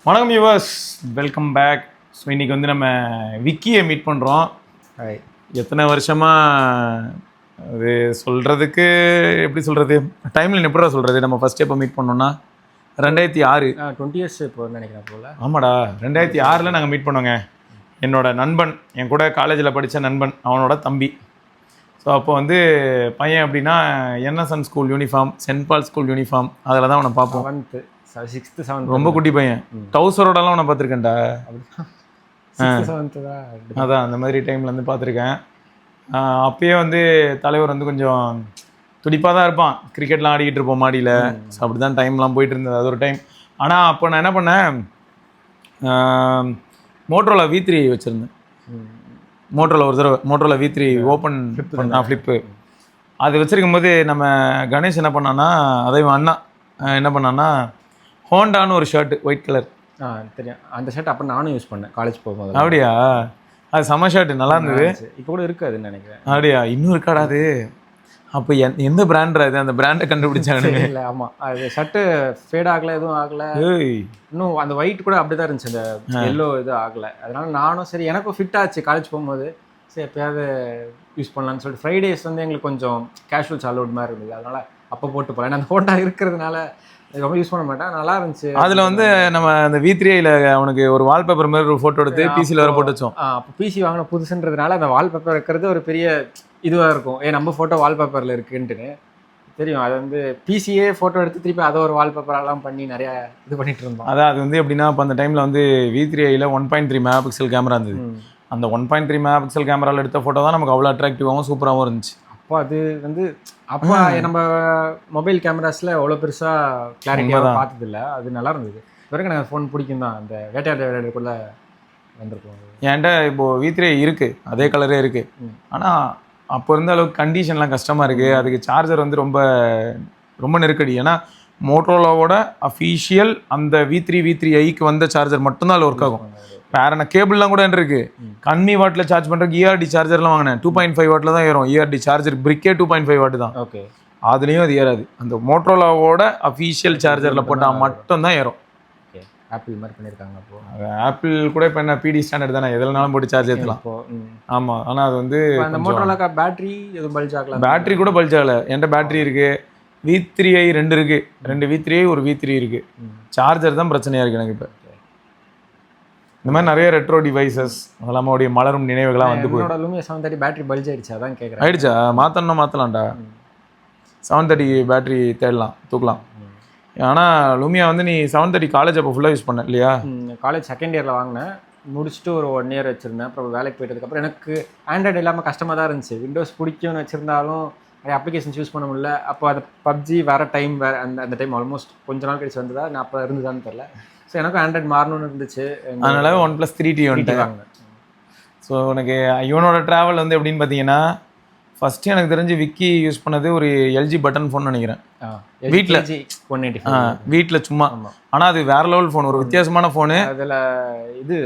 வணக்கம் viewers, welcome back. So இன்றைக்கி வந்து நம்ம விக்கியை மீட் பண்ணுறோம். எத்தனை வருஷமாக அது சொல்கிறதுக்கு எப்படி சொல்கிறது, டைம்லைன் எப்படிடா சொல்கிறது. நம்ம ஃபஸ்ட் எப்போ மீட் பண்ணோன்னா 2006 20 இயர்ஸ் இப்போ நினைக்கிறேன் போல். ஆமாடா, 2006 நாங்கள் மீட் பண்ணோங்க. என்னோட நண்பன், என் கூட காலேஜில் படித்த நண்பன், அவனோட தம்பி. ஸோ அப்போ வந்து பையன் அப்படின்னா என்எஸ்என் ஸ்கூல் யூனிஃபார்ம், சென்ட் பால் ஸ்கூல் யூனிஃபார்ம், அதில் தான் அவனை பார்ப்போம். 6th 7th ரொம்ப குட்டி பையன், டவுசரோடலாம் அவனை பார்த்துருக்கேன்டா. அதான் அந்த மாதிரி டைமில் வந்து பார்த்துருக்கேன். அப்பயே வந்து தலைவர் வந்து கொஞ்சம் துடிப்பாக தான் இருப்பான். கிரிக்கெட்லாம் ஆடிக்கிட்டு இருப்போம் மாடியில். ஸோ அப்படி தான் டைம்லாம் போயிட்டு இருந்தது, அது ஒரு டைம். ஆனால் அப்போ நான் என்ன பண்ணேன், மோட்டரோலா V3 வச்சுருந்தேன். மோட்டரோலா ஒரு தடவை மோட்டரோலா V3 ஓப்பன் பண்ணா ஃப்ளிப்பு. அது வச்சுருக்கும் போது நம்ம கணேஷ் என்ன பண்ணான்னா, அதே அண்ணா என்ன பண்ணான்னா, ஹோண்டான்னு ஒரு ஷர்ட் ஒயிட் கலர். தெரியும், அந்த ஷர்ட் அப்போ நானும் யூஸ் பண்ணேன் காலேஜ் போகும்போது. அப்படியா? அது செம்ம ஷர்ட், நல்லா இருந்தது. இப்போ கூட இருக்காதுன்னு நினைக்கிறேன். அப்படியா? இன்னும் இருக்காடா அது? அப்போ எந்த பிராண்ட் அது? அந்த பிராண்டை கண்டுபிடிச்சாங்க. இல்லை, ஆமாம், அது ஷர்ட்டு ஃபேட் ஆகலை, எதுவும் ஆகலை. இன்னும் அந்த ஒயிட் கூட அப்படி தான் இருந்துச்சு, அந்த எல்லோ இது ஆகலை. அதனால நானும் சரி, எனக்கும் ஃபிட் ஆச்சு காலேஜ் போகும்போது. சரி எப்போயாவது யூஸ் பண்ணலான்னு சொல்லிட்டு ஃப்ரைடேஸ் வந்து எங்களுக்கு கொஞ்சம் கேஷுவல்ஸ் அலோட் மாதிரி இருந்தது. அதனால் அப்போ போட்டு போகலாம். ஏன்னா அந்த ஹோண்டா இருக்கிறதுனால ரொம்ப யூஸ் பண்ண மாட்டேன், நல்லா இருந்துச்சு. அதில் வந்து நம்ம அந்த V3ல அவனுக்கு ஒரு வால்பேப்பர் மாதிரி ஒரு ஃபோட்டோ எடுத்து பிசியில் வர போட்டு வச்சோம். அப்போ பிசி வாங்கின புதுசுன்றதுனால அந்த வால்பேப்பர் வைக்கிறது ஒரு பெரிய இதுவாக இருக்கும். நம்ம ஃபோட்டோ வால்பேப்பரில் இருக்குன்ட்டுன்னு தெரியும். அது வந்து பிசியே ஃபோட்டோ எடுத்து திருப்பி அதை ஒரு வால்பேப்பரெல்லாம் பண்ணி நிறையா இது பண்ணிட்டு இருந்தோம். அதான் அது வந்து எப்படின்னா, அப்போ அந்த டைமில் வந்து V3ல 1.3 மெகாபிக்சல் கேமரா இருந்தது. அந்த 1.3 மெகாபிக்சல் கேமராவில் எடுத்த ஃபோட்டோ தான் நமக்கு அவ்வளோ அட்ராக்டிவாகவும் சூப்பராகவும் இருந்துச்சு. அப்போ அது வந்து அப்போ நம்ம மொபைல் கேமராஸில் அவ்வளோ பெருசாக கிளாரிட்டியாக பார்த்ததில்ல. அது நல்லா இருந்தது. வரைக்கும் எனக்கு ஃபோன் பிடிக்கும் தான். அந்த வேட்டையாட விளையாடுறதுக்குள்ளே வந்திருக்கும். என்கிட்ட இப்போது V3 இருக்குது, அதே கலரே இருக்குது. ஆனால் அப்போ இருந்த அளவுக்கு கண்டிஷன்லாம் கஷ்டமாக இருக்குது. அதுக்கு சார்ஜர் வந்து ரொம்ப ரொம்ப நெருக்கடி. ஏன்னா மோட்டோரோலாவோட அஃபீஷியல் அந்த V3i வந்த சார்ஜர் மட்டும்தான் அதில் ஒர்க் ஆகும். வேற என்ன கேபிள்லாம் கூட இருக்குது. கம்மி வாட்டில் சார்ஜ் பண்ணுறதுக்கு ERD சார்ஜர்லாம் வாங்கினேன். 2.5 வாட்டில் தான் ஏறும். ERD சார்ஜர் பிரிக்கே 2.5 வாட் தான். ஓகே, அதுலேயும் அது ஏறாது. அந்த மோட்டோரோலாவோட அஃபீஷியல் சார்ஜரில் போட்டால் மட்டும்தான் ஏறும். ஓகே, ஆப்பிள் மாதிரி பண்ணியிருக்காங்க. அப்போது ஆப்பிள் கூட இப்போ என்ன PD ஸ்டாண்டர்ட் தானே, எதுலனாலும் போட்டு சார்ஜ் ஏற்றலாம். ஆமாம், ஆனால் அது வந்து அந்த மோட்டோரோலாக்கா பேட்டரி எதுவும் பல்ஜ் ஆகலாம். பேட்டரி கூட பல்ஜ் ஆகலை. என்கிட்ட பேட்டரி இருக்குது. V3i 2 இருக்குது. 2 V3i ஒரு V3 இருக்குது. சார்ஜர் தான் பிரச்சனையாக இருக்குது எனக்கு. இப்போ இந்த மாதிரி நிறைய ரெட்ரோ டிவைசஸ், அதெல்லாம் அவருடைய மலரும் நினைவுகளாக வந்து போய். Lumia 730 பேட்டரி பல்ஜ் ஆயிடுச்சு, அதான் கேட்குறேன். ஆயிடுச்சா? மாற்றலாம்டா. 730 பேட்டரி தேடலாம், தூக்கலாம். ஆனால் Lumia வந்து நீ 730 காலேஜ் அப்போ ஃபுல்லாக யூஸ் பண்ண இல்லையா? காலேஜ் செகண்ட் இயரில் வாங்கினேன், முடிச்சுட்டு ஒரு 1 இயர் வச்சுருந்தேன். அப்புறம் வேலைக்கு போயிட்டதுக்கப்புறம் எனக்கு ஆண்ட்ராய்டு இல்லாமல் கஷ்டமாக தான் இருந்துச்சு. விண்டோஸ் பிடிக்கும்னு வச்சுருந்தாலும் நிறைய அப்ளிகேஷன்ஸ் யூஸ் பண்ண முடியல. அப்போ அது PUBG வேறு டைம், வேறு அந்த டைம் ஆல்மோஸ்ட் கொஞ்ச நாள் கழிச்சு வந்ததா, நான் அப்போ இருந்ததான்னு தெரில. ஸோ எனக்கும் ஆண்ட்ராய்டு மாறணும்னு இருந்துச்சு. அதனால OnePlus 3T வாங்கினேன். ஸோ எனக்கு இவனோட ட்ராவல் வந்து எப்படின்னு பார்த்தீங்கன்னா, ஃபஸ்ட்டு எனக்கு தெரிஞ்சு விக்கி யூஸ் பண்ணது ஒரு LG பட்டன் ஃபோன் நினைக்கிறேன். வீட்டில் 195 வீட்டில் சும்மா. ஆனால் அது வேற லெவல் ஃபோன், ஒரு வித்தியாசமான ஃபோனு. அதில் இது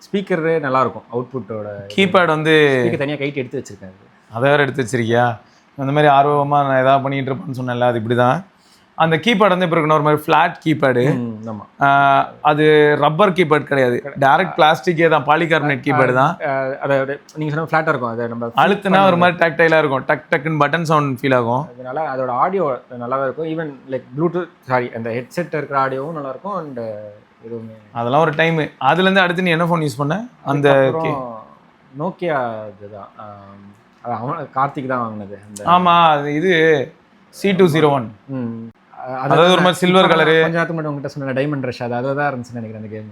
ஸ்பீக்கர் நல்லாயிருக்கும். அவுட்புட்டோட கீபேட் வந்து தனியாக கைட்டு எடுத்து வச்சுருக்கேன். அதை வேறு எடுத்து வச்சிருக்கியா? அந்த மாதிரி ஆர்வமாக நான் எதாவது பண்ணிகிட்டு இருப்பேன்னு சொன்னேன்ல, அது இப்படி தான். அந்த கீபேட் வந்து இப்போ இருக்கணும், ஒரு மாதிரி ஃப்ளாட் கீபேடு. அது ரப்பர் கீபேட் கிடையாது, டைரக்ட் பிளாஸ்டிக்கே தான், பாலிகார்பனேட் கீபேடு தான். அதோட நீங்கள் சொன்ன ஃப்ளாட்டாக இருக்கும். அதை நம்ம அழுத்துனா ஒரு மாதிரி டக்டைலாக இருக்கும், டக்குன்னு பட்டன் சவுண்ட் ஃபீல் ஆகும். அதனால அதோட ஆடியோ நல்லாவே இருக்கும். ஈவன் லைக் ப்ளூடூத் அந்த ஹெட்செட் இருக்கிற ஆடியோவும் நல்லாயிருக்கும். அண்ட் எதுவுமே அதெல்லாம் ஒரு டைமு. அதுலேருந்து அடுத்து நீ என்ன ஃபோன் யூஸ் பண்ண? அந்த நோக்கியா இதுதான், கார்த்திக் தான் வாங்கினது. ஆமாம், அது இது C201. அதாவது ஒரு மாதிரி சில்வர் கலரு. கொஞ்ச நேரத்துக்கு மட்டும் உங்ககிட்ட சொன்ன டைமண்ட் ரஷ், அது அதில் தான் இருந்துச்சுன்னு நினைக்கிறேன் அந்த கேம்.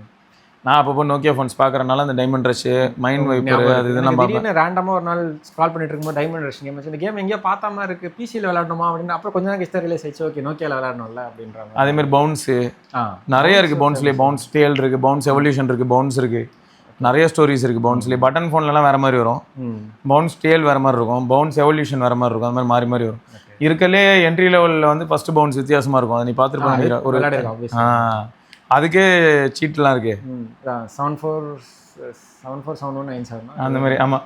நான் அப்போ நோக்கியா ஃபோன்ஸ் பார்க்குறனால அந்த டைமண்ட் ரஷ், மைண்ட் வைப்பர், அது இதெல்லாம் திடீர்னு ரேண்டமாக ஒரு நாள் ஸ்க்ரால் பண்ணிட்டு இருக்கும்போது டைமண்ட் ரஷ் கேம், இந்த கேம் எங்கேயோ பார்த்தா மாதிரி இருக்குது, பிசியில் விளையாடணுமா அப்படின்னு. அப்புறம் கொஞ்ச நேரம் கழிச்சு ரிலீஸ் ஆயிடுச்சு, ஓகே நோக்கியாவில் விளையாடணும்ல அப்படின்றாங்க. அதேமாதிரி பவுன்ஸு நிறைய இருக்குது. பவுன்ஸ்லேயே பவுன்ஸ் டேல் இருக்குது, பவுன்ஸ் எவல்யூஷன் இருக்குது, பவுன்ஸ் இருக்குது, நிறைய ஸ்டோரிஸ் இருக்குது பவுன்ஸ்லேயே. பட்டன் ஃபோன்லலாம் வேறு மாதிரி வரும், பவுன்ஸ் டேல் வேறு மாதிரி இருக்கும், பவுன்ஸ் எவல்யூஷன் வேறு மாதிரி இருக்கும். அந்த மாதிரி மாறி வரும். இருக்கலே என்ட்ரி லெவலில் வந்து ஃபஸ்ட்டு பவுன்ஸ் வித்தியாசமாக இருக்கும். அதை நீ பார்த்துருப்பாங்க ஒரு அதுக்கே சீட்லாம் இருக்கு. 747197 அந்த மாதிரி. ஆமாம்,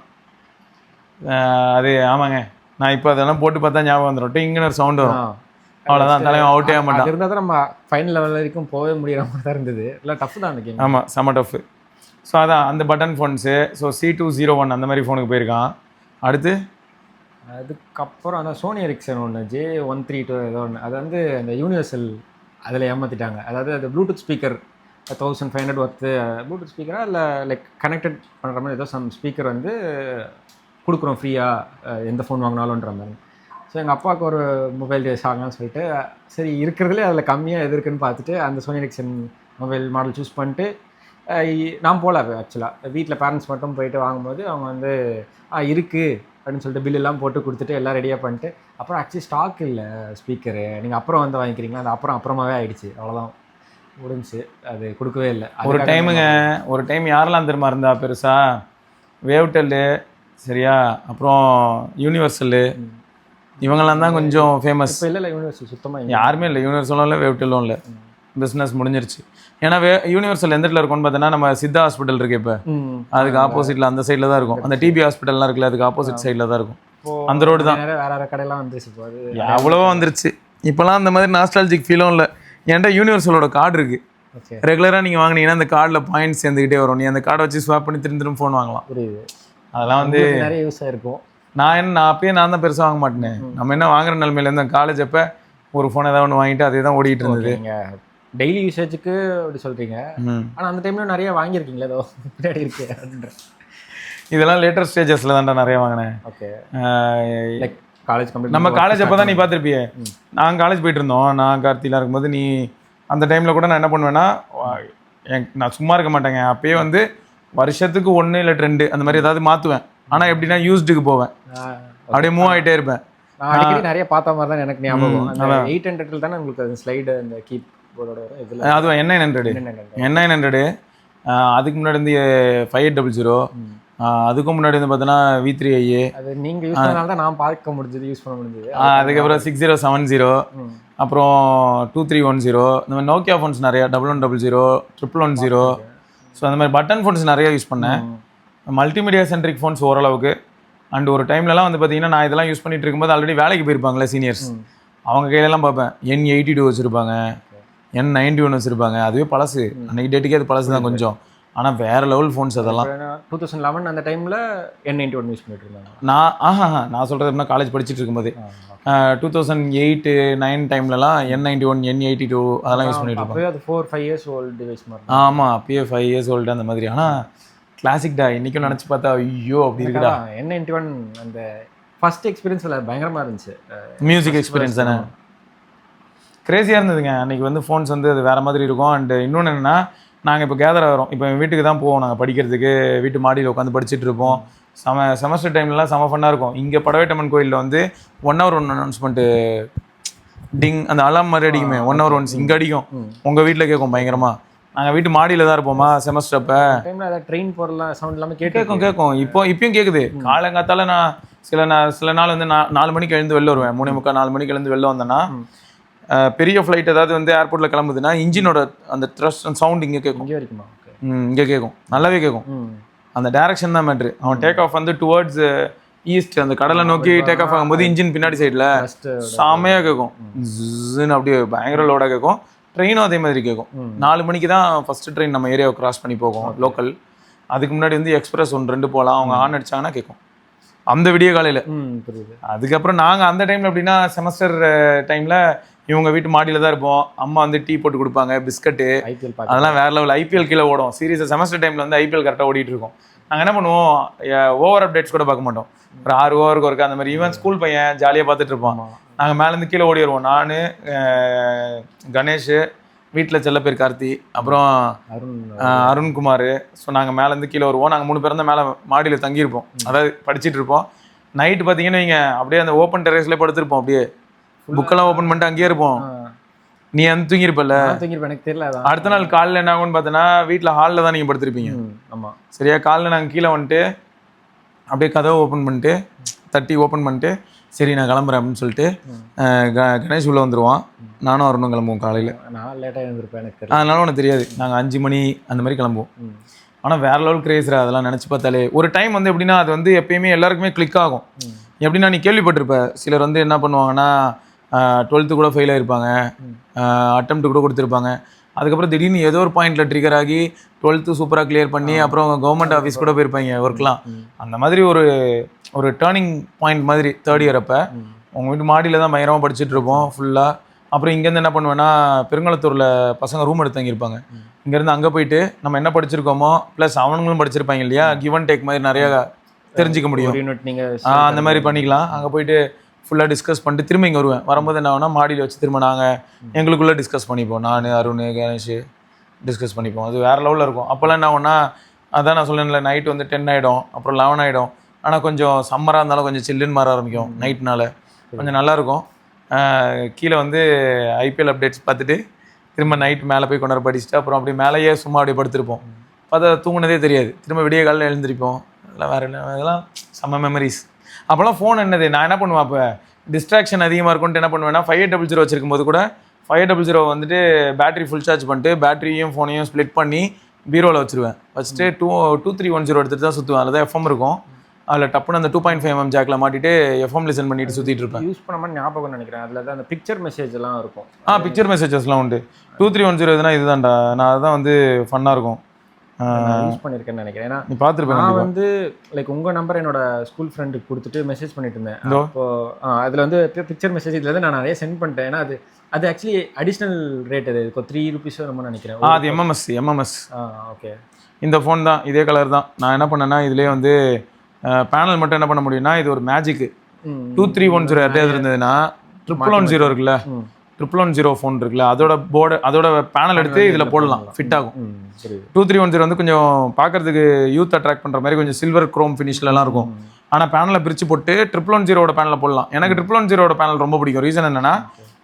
அது ஆமாங்க. நான் இப்போ அதெல்லாம் போட்டு பார்த்தா ஞாபகம் வந்துடும். டிங்குன்னு ஒரு சவுண்டு வரும். அவ்வளோதான், தலைவன் அவுட்டே ஆக மாட்டான். அது இருந்தால் தான் நம்ம ஃபைனல் லெவல் வரைக்கும் போகவே முடியற மாதிரி தான் இருந்தது. இல்லை டஃப் தான் அந்த கேம். ஆமாம், செம்ம டஃப். ஸோ அதான் அந்த பட்டன் ஃபோன்ஸு. ஸோ C201 அந்த மாதிரி ஃபோனுக்கு போயிருக்கான். அடுத்து அதுக்கப்புறம் அந்த சோனி எரிக்சன் ஒன்று J132 ஏதோ ஒன்று, அது வந்து அந்த யூனிவர்சல் அதில் ஏமாற்றிட்டாங்க. அதாவது அது ப்ளூடூத் ஸ்பீக்கர் 1500 ஒர்த்து ப்ளூடூத் ஸ்பீக்கராக இல்லை லைக் கனெக்டட் பண்ணுற மாதிரி ஏதோ சம் ஸ்பீக்கர் வந்து கொடுக்குறோம் ஃப்ரீயாக எந்த ஃபோன் வாங்கினாலும்ன்ற மாதிரி. ஸோ எங்கள் அப்பாவுக்கு ஒரு மொபைல் டேஸ் ஆகலாம்னு சொல்லிட்டு சரி இருக்கிறதுலே அதில் கம்மியாக எது இருக்குன்னு பார்த்துட்டு அந்த Sony Ericsson mobile model choose பண்ணிட்டு நான் போகல. ஆக்சுவலாக வீட்டில் பேரண்ட்ஸ் மட்டும் போயிட்டு வாங்கும்போது அவங்க வந்து இருக்குது அப்படின்னு சொல்லிட்டு பில்லெல்லாம் போட்டு கொடுத்துட்டு எல்லாம் ரெடியாக பண்ணிட்டு அப்புறம் ஆக்சுவலி ஸ்டாக் இல்லை ஸ்பீக்கரு, நீங்கள் அப்புறம் வந்து வாங்கிக்கிறீங்களா, அது அப்புறமாவே ஆகிடுச்சு. அவ்வளோதான் முடிஞ்சு, அது கொடுக்கவே இல்லை. ஒரு டைம் யாரெல்லாம் தெரியுமா இருந்தா பெருசாக, வேவ்டெல்லு சரியா, அப்புறம் யூனிவர்சல்லு, இவங்கெல்லாம் தான் கொஞ்சம் ஃபேமஸ். இப்போ இல்லை யூனிவர்சல் சுத்தமாக யாருமே இல்லை, யூனிவர்சலும் இல்லை வேவ்டெல்லும் இல்லை. பிஸ்னஸ் முடிஞ்சிருச்சு. ஏன்னா யூனிவர்சல் எந்த இடத்துல இருக்கும்னு பார்த்தீங்கன்னா நம்ம சித்தா ஹாஸ்பிட்டல் இருக்கு, இப்போ அதுக்கு ஆப்போசிட்டில் அந்த சைடில் தான் இருக்கும். அந்த டிபி ஹாஸ்பிட்டல்லாம் இருக்குல்ல, அதுக்கு ஆப்போசிட் சைடில் தான் இருக்கும். அந்த ரோடு தான். வேற கடையெல்லாம் வந்துருச்சு, எவ்வளவோ வந்துருச்சு. இப்போலாம் அந்த மாதிரி நாஸ்டாலஜிக் ஃபீலும் இல்லை. என்கிட்ட யூனிவர்சலோட கார்டு இருக்கு. ரெகுலராக நீங்கள் வாங்கினீங்கன்னா அந்த கார்டில் பாயிண்ட்ஸ் சேர்ந்துக்கிட்டே வரும். நீ அந்த கார்டை வச்சு ஸ்வாப் பண்ணி திரும்ப ஃபோன் வாங்கலாம். புரியுது. அதெல்லாம் வந்து நிறைய யூஸ் ஆயிருக்கும். நான் அப்பயே நான் தான் பெருசாக வாங்க மாட்டேன். நம்ம என்ன வாங்குற நிலைமையில இருந்தேன். காலேஜ் அப்போ ஒரு ஃபோன் ஏதாவது ஒன்று வாங்கிட்டு அதே தான் ஓடிட்டு இருந்தது. டெய்லி யூசேஜுக்கு அப்படி சொல்கிறீங்க, ஆனால் அந்த டைமில் நிறைய வாங்கியிருக்கீங்களா? ஏதோ பின்னாடி இருக்கு அப்படின்ற. இதெல்லாம் லேட்டர் ஸ்டேஜஸில் தான்டா நிறைய வாங்கினேன். Okay, like college complete. நம்ம காலேஜ் அப்போ தான் நீ பார்த்துருப்பியே, நாங்கள் காலேஜ் போயிட்டு இருந்தோம். நான் கார்த்திலாம் இருக்கும்போது நீ அந்த டைமில் கூட நான் என்ன பண்ணுவேன்னா, நான் சும்மா இருக்க மாட்டேங்க. அப்பயே வந்து வருஷத்துக்கு 1 இல்லை 2 அந்த மாதிரி ஏதாவது மாற்றுவேன். ஆனால் எப்படின்னா யூஸ்டுக்கு போவேன், அப்படியே மூவ் ஆகிட்டே இருப்பேன். நான் அடிக்கடி நிறைய பார்த்த மாதிரி தான் எனக்கு ஞாபகம். 800 தானே உங்களுக்கு அது ஸ்லைடு அந்த கீப் போர்டோட இதில். அதுவும் N900. அதுக்கு முன்னாடி வந்து 5800. அதுக்கும் முன்னாடி வந்து பார்த்தோன்னா V3i. அது நீங்கள் யூஸ் பண்ணனால தான் நான் பார்க்க முடிஞ்சது, யூஸ் பண்ண முடிஞ்சது. அதுக்கப்புறம் 6070, அப்புறம் 2310. இந்த மாதிரி நோக்கியா ஃபோன்ஸ் நிறையா, 1100, 1110. ஸோ அந்த மாதிரி பட்டன் ஃபோன்ஸ் நிறையா யூஸ் பண்ணேன். மல்டிமீடியா சென்ட்ரிக் ஃபோன்ஸ் ஓரளவுக்கு. அண்ட் ஒரு டைம்லலாம் வந்து பார்த்தீங்கன்னா நான் இதெல்லாம் யூஸ் பண்ணிட்டு இருக்கும்போது ஆல்ரெடி வேலைக்கு போயிருப்பாங்களே சீனியர்ஸ், அவங்க கையிலலாம் பார்ப்பேன். N82 வச்சுருப்பாங்க, N91 வச்சுருப்பாங்க. அதுவே பழசு, அன்றைக்கி டேட்டுக்கே அது பழசு தான் கொஞ்சம். ஆனால் வேறு லெவல் ஃபோன்ஸ் அதெல்லாம். 2011 அந்த டைமில் N91 யூஸ் பண்ணிட்டு இருந்தாங்க. நான் சொல்கிறது எப்படின்னா காலேஜ் படிச்சுட்டு இருக்கும்போது 2008, 9 டைம்லலாம் N91, N82 அதெல்லாம் யூஸ் பண்ணிட்டு இருப்பாங்க. அது 4-5 இயர்ஸ் ஓல்டு டிவைஸ் மாதிரி. ஆமாம், அப்பயே 5 இயர்ஸ் ஓல்டு அந்த மாதிரி. ஆனால் கிளாசிக்டா, இன்றைக்கும் நினச்சி பார்த்தா ஐயோ அப்படி இருக்குடா. N91 அந்த ஃபர்ஸ்ட் எக்ஸ்பீரியன்ஸில் பயங்கரமாக இருந்துச்சு. மியூசிக் எக்ஸ்பீரியன்ஸ் தானே, க்ரேஸியாக இருந்ததுங்க. அன்றைக்கி வந்து ஃபோன்ஸ் வந்து அது வேறு மாதிரி இருக்கும். அண்டு இன்னொன்று என்னென்னா, நாங்கள் இப்போ கேதர் ஆகிறோம். இப்போ வீட்டுக்கு தான் போவோம் நாங்கள் படிக்கிறதுக்கு. வீட்டு மாடியில் உட்காந்து படிச்சுட்டு இருப்போம். செமஸ்டர் டைம்லலாம் செம ஃபன்னாக இருக்கும். இங்கே படவேட்டம்மன் கோயிலில் வந்து 1 hour 1 அனௌன்ஸ்மெண்ட்டு டிங் அந்த அலாம் மாதிரி அடிக்குமே, 1 hour 1 இங்கே அடிக்கும். உங்கள் வீட்டில் கேட்கும் பயங்கரமாக. நாங்கள் வீட்டு மாடியில் தான் இருப்போமா செமஸ்டர் அப்போ. ட்ரெயின் போகிறலாம் சவுண்ட் எல்லாமே கேட்கும். இப்பயும் கேட்குது. காலங்காத்தால நான் சில நாள் வந்து 4 மணிக்கு எழுந்து வெளில வருவேன். 3:45 4 மணிக்கு எழுந்து வெளில வந்தேன்னா, பெரிய ஃப்ளைட் ஏதாவது வந்து ஏர்போர்ட்டில் கிளம்புதுன்னா இன்ஜினோட அந்த த்ரஸ்ட் சவுண்ட் இங்கே கேட்கும். இங்கே கேட்கும், நல்லாவே கேட்கும். அந்த டைரக்ஷன் தான் மேட்ரு. அவன் டேக் ஆஃப் வந்து டுவர்ட்ஸ் ஈஸ்ட், அந்த கடலை நோக்கி டேக் ஆஃப் ஆகும்போது இன்ஜின் பின்னாடி சைடில் செம்மையாக கேட்கும். ஜின்னு அப்படியே பயங்கர லோடாக கேட்கும். ட்ரெயினும் அதே மாதிரி கேட்கும். 4 மணிக்கு தான் ஃபஸ்ட்டு ட்ரெயின் நம்ம ஏரியாவை கிராஸ் பண்ணி போகும் லோக்கல். அதுக்கு முன்னாடி வந்து எக்ஸ்பிரஸ் 1-2 போகலாம். அவங்க ஆன் அடிச்சாங்கன்னா கேட்கும் அந்த விடிய காலையில். அதுக்கப்புறம் நாங்கள் அந்த டைமில் எப்படின்னா, செமஸ்டர் டைமில் இவங்க வீட்டு மாடியில் தான் இருப்போம். அம்மா வந்து டீ போட்டு கொடுப்பாங்க, பிஸ்கட்டு, அதெல்லாம் வேறு லெவல். ஐபிஎல் கீழே ஓடும் சீரியஸாக. செமஸ்டர் டைமில் வந்து ஐபிஎல் கரெக்டாக ஓடிட்டு இருக்கோம். நாங்கள் என்ன பண்ணுவோம், ஓவர் அப்டேட்ஸ் கூட பார்க்க மாட்டோம். ஒரு 6 ஓவருக்கு ஒருக்கா அந்த மாதிரி. ஈவன் ஸ்கூல் பையன் ஜாலியாக பார்த்துட்டு இருப்போம். நாங்கள் மேலேருந்து கீழே ஓடி வருவோம். நான், கணேஷ், வீட்டில் செல்ல பேர் கார்த்தி, அப்புறம் அருண்குமார். ஸோ நாங்கள் மேலேருந்து கீழே வருவோம். நாங்கள் 3 பேர் தான் மேலே மாடியில் தங்கியிருப்போம். அதாவது படிச்சுட்டு இருப்போம். நைட்டு பார்த்தீங்கன்னா இங்கே அப்படியே அந்த ஓப்பன் டெரேஸ்லேயே படுத்துருப்போம். அப்படியே புக்கெல்லாம் ஓப்பன் பண்ணிட்டு அங்கேயே இருப்போம். நீ அந்த தூங்கியிருப்பல, எனக்கு தெரியல. அடுத்த நாள் காலையில் என்ன ஆகும்னு பார்த்தோன்னா, வீட்டில் ஹாலில் தான் நீங்கள் படுத்துருப்பீங்க. ஆமாம், சரியா. காலையில் நாங்கள் கீழே வந்துட்டு அப்படியே கதவை ஓப்பன் பண்ணிட்டு தட்டி ஓப்பன் பண்ணிட்டு, சரி நான் கிளம்புறேன் அப்படின்னு சொல்லிட்டு கணேஷ் உள்ளே வந்துடுவான். நானும் வரணும் கிளம்புவோம். காலையில் நான் லேட்டாக எழுந்திருப்பேன், எனக்கு அதனால உனக்கு தெரியாது. நாங்கள் 5 மணி அந்த மாதிரி கிளம்புவோம். ஆனால் வேற லெவல் கிரேஸ்ரா அதெல்லாம் நினச்சி பார்த்தாலே. ஒரு டைம் வந்து எப்படின்னா, அது வந்து எப்பயுமே எல்லாருக்குமே கிளிக் ஆகும். எப்படின்னா, நீ கேள்விப்பட்டிருப்ப, சிலர் வந்து என்ன பண்ணுவாங்கன்னா, டுவெல்த்து கூட ஃபெயில் ஆகிருப்பாங்க, அட்டெம்ப்ட் கூட கொடுத்துருப்பாங்க. அதுக்கப்புறம் திடீர்னு ஏதோ ஒரு பாயிண்ட்டில் ட்ரிகர் ஆகி 12th சூப்பராக கிளியர் பண்ணி அப்புறம் கவர்மெண்ட் ஆஃபீஸ் கூட போயிருப்பாங்க ஒர்க்லாம். அந்த மாதிரி ஒரு டேர்னிங் பாயிண்ட் மாதிரி தேர்ட் இயர் அப்போ உங்கள் வீட்டு மாடியில் தான் பயங்கரமாக படிச்சுட்டு இருப்போம் ஃபுல்லாக. அப்புறம் இங்கேருந்து என்ன பண்ணுவேன்னா பெருங்களத்தூரில் பசங்க ரூம் எடுத்து தங்கியிருப்பாங்க. இங்கேருந்து அங்கே போயிட்டு நம்ம என்ன படிச்சிருக்கோமோ ப்ளஸ் அவனுங்களும் படிச்சிருப்பாங்க இல்லையா, கிவ் அண்ட் டேக் மாதிரி நிறையா தெரிஞ்சிக்க முடியும். அந்த மாதிரி பண்ணிக்கலாம். அங்கே போயிட்டு ஃபுல்லாக டிஸ்கஸ் பண்ணிட்டு திரும்ப இங்கே வரும்போது என்ன ஆகுனா மாடியில் வச்சு திரும்ப நாங்கள் எங்களுக்குள்ளே டிஸ்கஸ் பண்ணிப்போம். நான், அருண், கணேஷ் டிஸ்கஸ் பண்ணிப்போம். அது வேறு லெவலில் இருக்கும். அப்போல்லாம் என்ன ஆகுனா அதான் நான் சொல்லேன்ல, நைட் வந்து 10 ஆகிடும், அப்புறம் 11 ஆகிடும். ஆனால் கொஞ்சம் சம்மராக இருந்தாலும் கொஞ்சம் சில்லுன்னு மாற ஆரம்பிக்கும். நைட்னால கொஞ்சம் நல்லாயிருக்கும். கீழே வந்து ஐபிஎல் அப்டேட்ஸ் பார்த்துட்டு திரும்ப நைட் மேலே போய் கொண்டாட படிச்சுட்டு அப்புறம் அப்படி மேலேயே சும்மா அப்படியே படுத்திருப்போம். பார்த்தா தூங்குனதே தெரியாது. திரும்ப விடிய காலையில் எழுந்திருப்போம். அதெல்லாம் வேறு என்ன, அதெல்லாம் செம்ம மெமரிஸ். அப்போல்லாம் ஃபோன் என்னது, நான் என்ன பண்ணுவேன் அப்போ டிஸ்ட்ராக்ஷன் அதிகமாக இருக்கும்ட்டு என்ன பண்ணுவேன்னா 5800 வச்சிருக்கும் போது கூட 5800 வந்துட்டு பேட்டரி ஃபுல் சார்ஜ் பண்ணிட்டு பேட்டரியும் ஃபோனையும் ஸ்ப்ளிட் பண்ணி பீரோவில் வச்சுருவேன். வச்சுட்டு 2310 எடுத்துகிட்டு தான் சுற்றுவேன். அதில் தான் எஃப்எம் இருக்கும். அதில் டப்புன்னு அந்த 2.5mm ஜாக்கில் மாட்டிட்டு எஃப்எம் லிசன் பண்ணிட்டு சுற்றிட்டு இருப்பேன். யூஸ் பண்ண மாதிரி ஞாபகம் நினைக்கிறேன். அதில் தான் அந்த பிக்சர் மெசேஜ் எல்லாம் இருக்கும். பிக்சர் மெசேஜஸ்லாம் உண்டு. 2310 எதுனா இதுதான்டா. நான் அதுதான் வந்து ஃபன்னாக இருக்கும். யூஸ் பண்ணியிருக்கேன்னு நினைக்கிறேன். ஏன்னா நீ பார்த்துருப்பேன். நான் வந்து லைக் உங்கள் நம்பர் என்னோட ஸ்கூல் ஃப்ரெண்டுக்கு கொடுத்துட்டு மெசேஜ் பண்ணிட்டு இருந்தேன். அப்போது அதில் வந்து பிக்சர் மெசேஜ் இதில் வந்து நான் நிறைய சென்ட் பண்ணிட்டேன். ஏன்னா அது ஆக்சுவலி அடிஷ்னல் ரேட். அது இப்போ 3 rupees ரொம்ப நினைக்கிறேன். அது எம்எம்எஸ். ஓகே. இந்த ஃபோன் தான், இதே கலர் தான். நான் என்ன பண்ணேன்னா இதுலேயே வந்து பேனல் மட்டும் என்ன பண்ண முடியும்னா இது ஒரு மேஜிக்கு 2310 யார்ட்டே இருந்ததுன்னா 1110 இருக்குல்ல, 1110 ஃபோன் இருக்குல்ல, அதோட பேனல் எடுத்து இதில் போடலாம், ஃபிட் ஆகும். 2310 வந்து கொஞ்சம் பார்க்கறதுக்கு யூத் அட்ராக்ட் பண்ணுற மாதிரி கொஞ்சம் சில்வர் குரோம் ஃபினிஷ்லலாம் இருக்கும். ஆனால் பேனலை பிரித்து போட்டு 1110 பேனலில் போடலாம். எனக்கு 1110 பேனல் ரொம்ப பிடிக்கும். ரீசன் என்னன்னா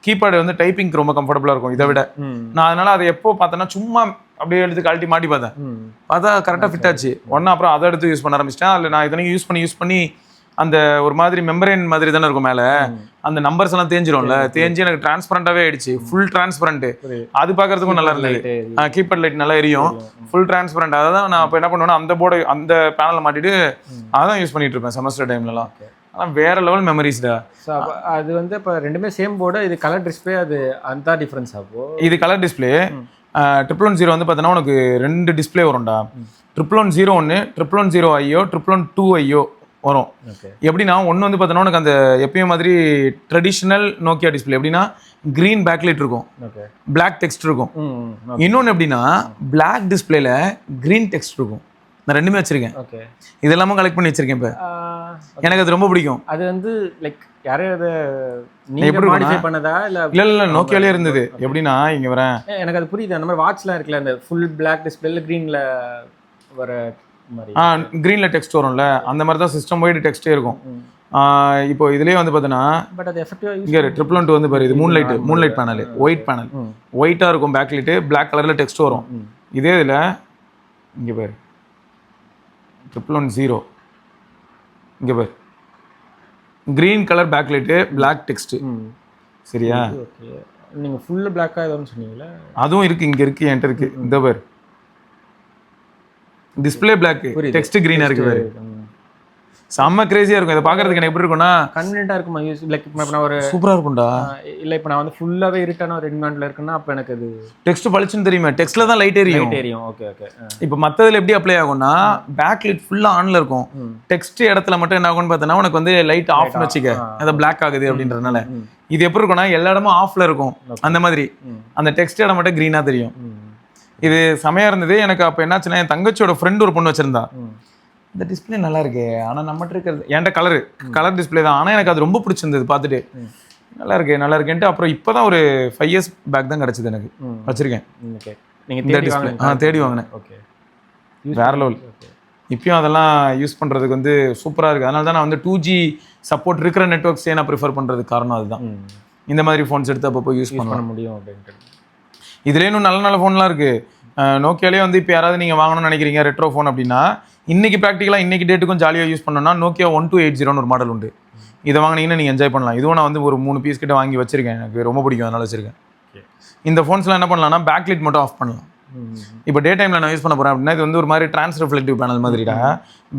கீபேடு வந்து டைப்பிங்க்கு ரொம்ப கம்ஃபர்டபுளாக இருக்கும் இதை விட. நான் அதனால அதை எப்போ பார்த்தேன்னா சும்மா அப்படியே எடுத்து கழட்டி மாட்டி பார்த்தேன். பார்த்தா கரெக்டாக ஃபிட் ஆச்சு. ஒன்று அப்புறம் அதை எடுத்து யூஸ் பண்ண ஆரம்பிச்சிட்டேன். அதில் நான் இதனையும் யூஸ் பண்ணி அந்த ஒரு மாதிரி மெம்பரேன் மாதிரி தானே இருக்கும் மேலே, அந்த நம்பர்ஸ் எல்லாம் தேஞ்சிரும்ல, தேஞ்சி எனக்கு டிரான்ஸ்பரண்டாகவே ஆயிடுச்சு. Full transparent. அது பார்க்கறதுக்கும் நல்லா இருந்தது. கீபேட் லைட் நல்லா எரியும், ஃபுல் டிரான்ஸ்பரண்ட். அதான் நான் இப்போ என்ன பண்ணுவேன்னா அந்த பேனலை மாட்டிட்டு அதான் யூஸ் பண்ணிட்டு இருப்பேன் செமஸ்டர் டைம்லலாம். ஆனால் வேற லெவல் மெமரிஸ்டா. ஸோ அப்போ அது வந்து இப்போ ரெண்டுமே சேம் போர்டு, இது கலர் டிஸ்பிளே, அது அந்த டிஃப்ரென்ஸ். அப்போ இது கலர் டிஸ்பிளே. 1110 வந்து பார்த்தீங்கன்னா உனக்கு 2 டிஸ்பிளே வரும்டா. 1110 ஒன்று, 1110 ஐயோ, 1112 ஐயோ வரும். எப்படின்னா ஒன்று வந்து பார்த்தோன்னா உனக்கு அந்த எப்பயும் மாதிரி ட்ரெடிஷ்னல் நோக்கியா டிஸ்பிளே எப்படின்னா க்ரீன் பேக்லைட் இருக்கும், பிளாக் டெக்ஸ்ட் இருக்கும். இன்னொன்று எப்படின்னா பிளாக் டிஸ்பிளேல க்ரீன் டெக்ஸ்ட் இருக்கும். நான் ரெண்டுமே வச்சிருக்கேன். இது எல்லாமே கலெக்ட் பண்ணி வச்சிருக்கேன். இப்போ எனக்கு அது ரொம்ப பிடிக்கும். அது வந்து லைக் யாரையும் அதை நீங்க மாடிஃபை பண்ணதா இல்ல நோக்கியாலே இருந்தது. எப்படின்னா இங்க வரேன், எனக்கு அது புரியுது. அந்த மாதிரி வாட்ச்லாம் இருக்குல்ல, அந்த ஃபுல் பிளாக் டிஸ்பிளேல க்ரீன்ல வர மாதிரி, க்ரீன்ல டெக்ஸ்ட் வரும்ல, அந்த மாதிரி தான் சிஸ்டம் வைடு டெக்ஸ்டே இருக்கும். இப்போ இதுலயே வந்து பார்த்தீங்கன்னா பட் அது எஃபெக்டிவா இங்க 1112 வந்து பாரு, இது மூன்லைட் பேனல், ஒயிட் பேனல், ஒயிட்டா இருக்கும் பேக்லைட், பிளாக் கலர்ல டெக்ஸ்ட் வரும். இதே இதுல இங்க பாரு 1110 இங்க பாரு green colour backlight, black text. சரியா? நீங்க ஃபுல் பிளாக்கா ஏதோன்னு சொன்னீங்களா? அதுவும் இருக்கு, இங்க இருக்கு, என்கிட்ட இருக்கு. இந்த பாரு டிஸ்பிளே பிளாக், டெக்ஸ்ட் கிரீனா இருக்கு பாரு. செம்ம கிரேசியா இருக்கும். இதை பாக்குறதுக்கு எனக்கு எப்படி இருக்கும்னா கன்வீனியன்ட்டா இருக்குமா யூஸ்? லைக் இப்போ நான் ஒரு சூப்பரா இருக்கும்டா. இல்ல இப்போ நான் வந்து ஃபுல்லாவே இருட்டான ஒரு என்விரான்மென்ட்ல இருக்குன்னா அப்ப எனக்கு அது டெக்ஸ்ட் பளிச்சுன்னு தெரியுமா? டெக்ஸ்ட்ல தான் லைட் எரியும். ஓகே. இப்போ மத்ததுல எப்படி அப்ளை ஆகும்னா பேக் லைட் ஃபுல்லா ஆன்ல இருக்கும், டெக்ஸ்ட் இடத்துல மட்டும் என்ன ஆகும்னு பார்த்தனா உனக்கு வந்து லைட் ஆஃப்னு வச்சுக்க, அது பிளாக் ஆகுது அப்படின்றதுனால. இது எப்படி இருக்கும்னா எல்லா இடமும் ஆஃப்ல இருக்கும், அந்த மாதிரி அந்த டெக்ஸ்ட் இடம் மட்டும் கிரீனா தெரியும். இது செமையா இருந்தது. எனக்கு அப்போ என்னாச்சுன்னா என் தங்கச்சியோட ஃப்ரெண்ட் ஒரு பொண்ணு வச்சிருந்தா, இந்த டிஸ்பிளே நல்லா இருக்கு ஆனால் நம்மகிட்ட இருக்கிறது என்கிட்ட கலர் டிஸ்பிளே தான், ஆனால் எனக்கு அது ரொம்ப பிடிச்சிருந்தது பார்த்துட்டு. நல்லா இருக்கேன்ட்டு அப்புறம் இப்போ தான் ஒரு 5 years பேக் தான் கிடச்சிது எனக்கு, வச்சுருக்கேன். இந்த டிஸ்பிளே தேடி வாங்கினேன். வேற லெவல். இப்பயும் அதெல்லாம் யூஸ் பண்ணுறதுக்கு வந்து சூப்பராக இருக்குது. அதனால தான் நான் வந்து 2G சப்போர்ட் இருக்கிற நெட்ஒர்க்ஸே நான் ப்ரிஃபர் பண்ணுறதுக்கு காரணம் அதுதான். இந்த மாதிரி ஃபோன்ஸ் எடுத்து அப்போ யூஸ் பண்ண முடியும் அப்படின்ட்டு. இதுலேயே இன்னும் நல்ல ஃபோன்லாம் இருக்குது. நோக்கியாலே வந்து இப்போ யாராவது நீங்கள் வாங்கணும்னு நினைக்கிறீங்க ரெட்ரோ ஃபோன் அப்படின்னா, இன்னைக்கு ப்ராக்டிக்கலாக இன்னைக்கு டேட்டுக்கும் ஜாலியாக யூஸ் பண்ணணும்னா நோக்கியா 1280 ஒரு மாடல் உண்டு. இதை வாங்கினீங்கன்னா நீங்கள் என்ஜாய் பண்ணலாம். இதுவும் நான் வந்து ஒரு 3 பீஸ் கிட்ட வாங்கி வச்சிருக்கேன், எனக்கு ரொம்ப பிடிக்கும், அதனால வச்சிருக்கேன். இந்த ஃபோன்ஸ்லாம் என்ன பண்ணலாம்னா பேக்லைட் மட்டும் ஆஃப் பண்ணலாம். இப்போ டே டைமில் நான் யூஸ் பண்ண போகிறேன் அப்படின்னா இது வந்து ஒரு மாதிரி டிரான்ஸ் ரிஃப்ளெக்டிவ் பேனல் மாதிரிடா.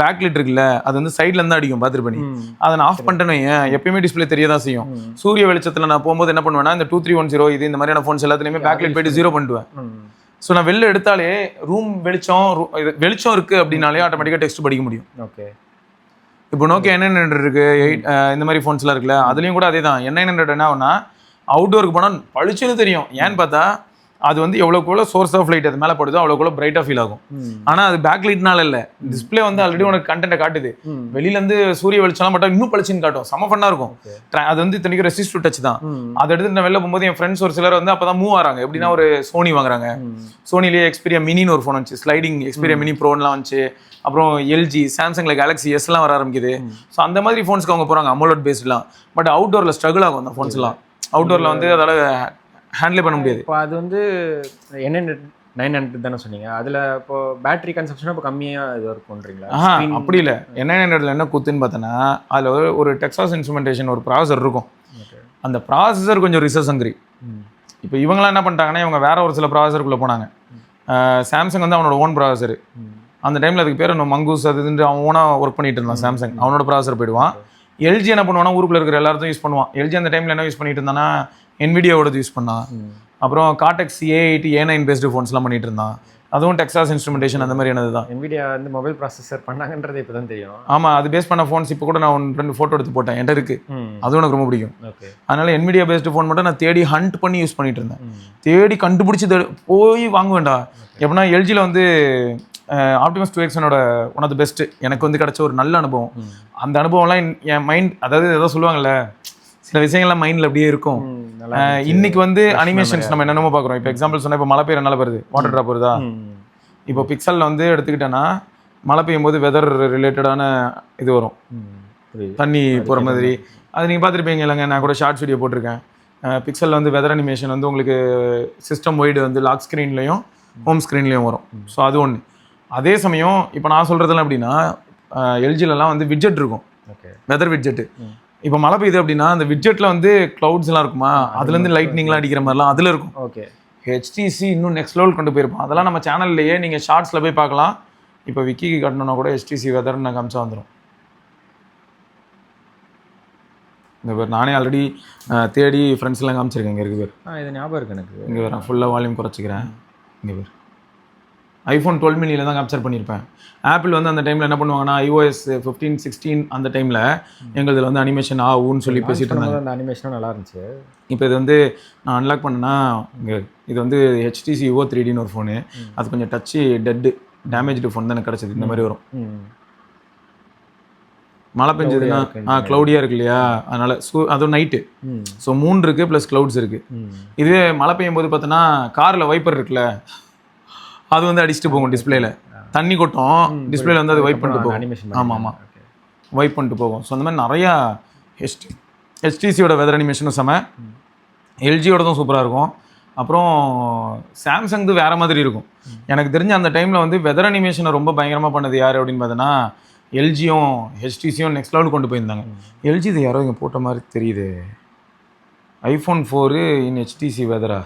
பேக்லிட் இருக்குல்ல அது வந்து சைட்லேருந்து அடிக்கும் பார்த்துட்டு பண்ணி. அதை நான் ஆஃப் பண்ணிட்டேன்னு எப்பயுமே டிஸ்பிளே தெரிய தான் செய்யும். சூரிய வெளிச்சத்தில் நான் போகும்போது என்ன பண்ணுவேன்னா இந்த 2310 இது இந்த மாதிரியான ஃபோன்ஸ் எல்லாத்துலேயுமே பேக்லிட் போயிட்டு 0 பண்ணிடுவேன். ஸோ நான் வெளில எடுத்தாலே ரூம் வெளிச்சம் இருக்குது அப்படின்னாலே ஆட்டோமேட்டிக்காக டெக்ஸ்ட் படிக்க முடியும். ஓகே. இப்போ நோக்கியா N900 இருக்கு, இந்த மாதிரி ஃபோன்ஸ்லாம் இருக்குல்ல அதுலேயும் கூட அதே தான். N900 என்ன ஆகுனா அவுட்டோருக்கு போனால் பளிச்சுன்னு தெரியும். ஏன்னு பார்த்தா அது வந்து எவ்வளோக்குள்ள சோர்ஸ் ஆஃப் லைட் அது மேலே படுதோ அவ்வளோக்குள்ள பிரைட்டாக ஃபீல் ஆகும். ஆனால் அது பேக் லைட்னால இல்லை, டிஸ்பிளே வந்து ஆல்ரெடி உனக்கு கண்டென்ட்டை காட்டுது. வெளியிலேருந்து சூரிய வெளிச்சம்லாம் மட்டும் இன்னும் பளிச்சுன்னு காட்டும், செம ஃபன்னாக இருக்கும். அது வந்து இத்தனைக்கு ரெசிஸ்ட் டு டச் தான். அதை எடுத்து நான் வெளில போகும்போது என் ஃப்ரெண்ட்ஸ் ஒரு சிலர் வந்து அப்போ தான் மூவ் ஆகிறாங்க. எப்படின்னா ஒரு சோனி வாங்குறாங்க. சோனிலேயே எக்ஸ்பீரியா மினின்னு ஒரு ஃபோன் வந்துச்சு, ஸ்லைடிங் எக்ஸ்பீரியா மினி ப்ரோன்லாம் வந்துச்சு. அப்புறம் எல்ஜி, சாம்சங்ல கேலக்ஸி எஸ்லாம் வர ஆரம்பிக்குது. ஸோ அந்த மாதிரி ஃபோன்ஸ்க்கு அவங்க போகிறாங்க அமோலட் பேஸ்ட்லாம். பட் அவுட்டோரில் ஸ்ட்ரகிள் ஆகும் அந்த ஃபோன்ஸ்லாம். அவுட்டோரில் வந்து அதால் ஹேண்டில் பண்ண முடியாது. இப்போ அது வந்து N900 தானே சொன்னீங்க, அதில் இப்போ பேட்டரி கன்சப்ஷன் இப்போ கம்மியாக இது இருக்கும்ன்றீங்களா? அப்படி இல்லை. N900 என்ன குத்துன்னு பார்த்தோன்னா அதில் ஒரு டெக்சாஸ் இன்ஸ்ட்ருமெண்டேஷன் ஒரு ப்ராசஸர் இருக்கும். அந்த ப்ராசஸர் கொஞ்சம் ரிசர்ச் ஹங்கிரி. இப்போ இவங்களாம் என்ன பண்ணிட்டாங்கன்னா இவங்க வேற ஒரு சில ப்ராசஸருக்குள்ளே போனாங்க. சாம்சங் வந்து அவனோட ஓன் ப்ராசஸர். அந்த டைமில் அதுக்கு பேர் மங்கூஸ் அது அவன் ஓனாக ஒர்க் பண்ணிட்டு இருந்தான். சாம்சங் அவனோட ப்ராசஸர் போயிடுவான். எல்ஜி என்ன பண்ணுவானா ஊருக்குள்ள இருக்கிற எல்லாத்தையும் யூஸ் பண்ணுவான். எல்ஜி அந்த டைமில் என்ன யூஸ் பண்ணிட்டு இருந்தானா NVIDIAவோட யூஸ் பண்ணான். அப்புறம் கார்டெக்ஸ் A8 A9 பேஸ்டு ஃபோன்ஸ்லாம் பண்ணிட்டு இருந்தான். அதுவும் டெக்சாஸ் இன்ஸ்ட்ருமெண்டேஷன் அந்த மாதிரியானது தான். NVIDIA வந்து மொபைல் ப்ராசஸர் பண்ணாங்கன்றது இப்போ தான் தெரியும். ஆமாம், அது பேஸ் பண்ண ஃபோன்ஸ் இப்போ கூட நான் 2 ஃபோட்டோ எடுத்து போட்டேன், என்கிட்ட இருக்கு. அதுவும் எனக்கு ரொம்ப பிடிக்கும். அதனால NVIDIA பேஸ்டு ஃபோன் மட்டும் நான் தேடி ஹண்ட் பண்ணி யூஸ் பண்ணிட்டு இருந்தேன். தேடி கண்டுபிடிச்சி போய் வாங்க வேண்டாம். எப்படின்னா எல்ஜியில் வந்து Optimus 2X one of the best எனக்கு வந்து கிடைச்ச ஒரு நல்ல அனுபவம். அந்த அனுபவம்லாம் என் மைண்ட், அதாவது ஏதோ சொல்லுவாங்கல்ல சில விஷயங்கள்லாம் மைண்டில் அப்படியே இருக்கும். இன்னைக்கு வந்து அனிமேஷன்ஸ் நம்ம என்னென்னமோ பார்க்குறோம். இப்போ எக்ஸாம்பிள் சொன்னால் இப்போ மழை பெய்யற நல்லா வருது, வாட்டர் ட்ராப் வருதா. இப்போ பிக்சலில் வந்து எடுத்துக்கிட்டேன்னா மழை பெய்யும் போது வெதர் ரிலேட்டடான இது வரும், தண்ணி போகிற மாதிரி. அது நீங்கள் பார்த்துருப்பீங்க இல்லைங்க, நான் கூட ஷார்ட்ஸ் வீடியோ போட்டிருக்கேன். பிக்சலில் வந்து வெதர் அனிமேஷன் வந்து உங்களுக்கு சிஸ்டம் ஒய்டு வந்து லாக் ஸ்க்ரீன்லேயும் ஹோம் ஸ்க்ரீன்லேயும் வரும். ஸோ அது ஒன்று. அதே சமயம் இப்போ நான் சொல்கிறதுலாம் எப்படின்னா எல்ஜிலலாம் வந்து விட்ஜெட் இருக்கும், வெதர் விட்ஜெட்டு. இப்போ மழை பெய்யுது அப்படின்னா அந்த விட்ஜெட்டில் வந்து க்ளவுட்ஸ்லாம் இருக்குமா, அதுலேருந்து லைட்னிங்லாம் அடிக்கிற மாதிரிலாம் அதில் இருக்கும். ஓகே. HTC இன்னும் நெக்ஸ்ட் லெவல் கொண்டு போயிருப்போம். அதெல்லாம் நம்ம சேனல்லையே நீங்கள் ஷார்ட்ஸில் போய் பார்க்கலாம். இப்போ விக்கிக்கு கட்டணும்னா கூட HTC வெதர்னு நான் காமிச்சா வந்துடும். இந்த பேர் நானே ஆல்ரெடி தேடி ஃப்ரெண்ட்ஸ்லாம் காமிச்சிருக்கேன். இங்கே இருக்கு பேர், இது ஞாபகம் இருக்குது எனக்கு. இங்கே வேறு ஃபுல்லாக வால்யூம் குறைச்சிக்கிறேன். இங்கே பேர் iPhone 12 mini தான் கேப்சர் பண்ணியிருப்பேன். ஆப்பிள் வந்து அந்த டைமில் என்ன பண்ணுவாங்கன்னா iOS 15, 16 அந்த டைமில் எங்களுக்கு வந்து அனிமேஷன் ஆகும்னு சொல்லி பேசிட்டு இருந்தாங்க. அந்த அனிமேஷனும் நல்லா இருந்துச்சு. இப்போ இது வந்து நான் அன்லாக் பண்ணேன்னா இங்கே இது வந்து HTC Evo 3Dன்னு ஒரு ஃபோனு. அது கொஞ்சம் டச்சு டேமேஜ்டு ஃபோன் தான் எனக்கு கிடச்சிது. இந்த மாதிரி வரும். மழை பெஞ்சதுன்னா க்ளவுடியாக இருக்கு இல்லையா, அதனால் அதுவும் நைட்டு. ஸோ 3 இருக்குது ப்ளஸ் க்ளவுட்ஸ் இருக்குது. இதுவே மழை பெய்யும் போது பார்த்தோன்னா காரில் வைப்பர் இருக்குல்ல, அது வந்து அடிச்சுட்டு போகும் டிஸ்பிளேல. தண்ணி கொட்டும் டிஸ்பிளேல வந்து அது வைப் பண்ணிட்டு போகும். ஆமாம், வைப் பண்ணிட்டு போகும். ஸோ அந்த மாதிரி நிறையா HTCயோட வெதர் அனிமேஷனும் செம, எல்ஜியோடதும் சூப்பராக இருக்கும். அப்புறம் சாம்சங்து வேறு மாதிரி இருக்கும். எனக்கு தெரிஞ்ச அந்த டைமில் வந்து வெதர் அனிமேஷனை ரொம்ப பயங்கரமாக பண்ணது யார் அப்படின்னு பார்த்தோன்னா எல்ஜியும் HTCயும் நெக்ஸ்ட் லெவல் கொண்டு போயிருந்தாங்க. எல்ஜி இது யாரோ இங்கே போட்ட மாதிரி தெரியுது. iPhone 4 இன் HTC வெதரா,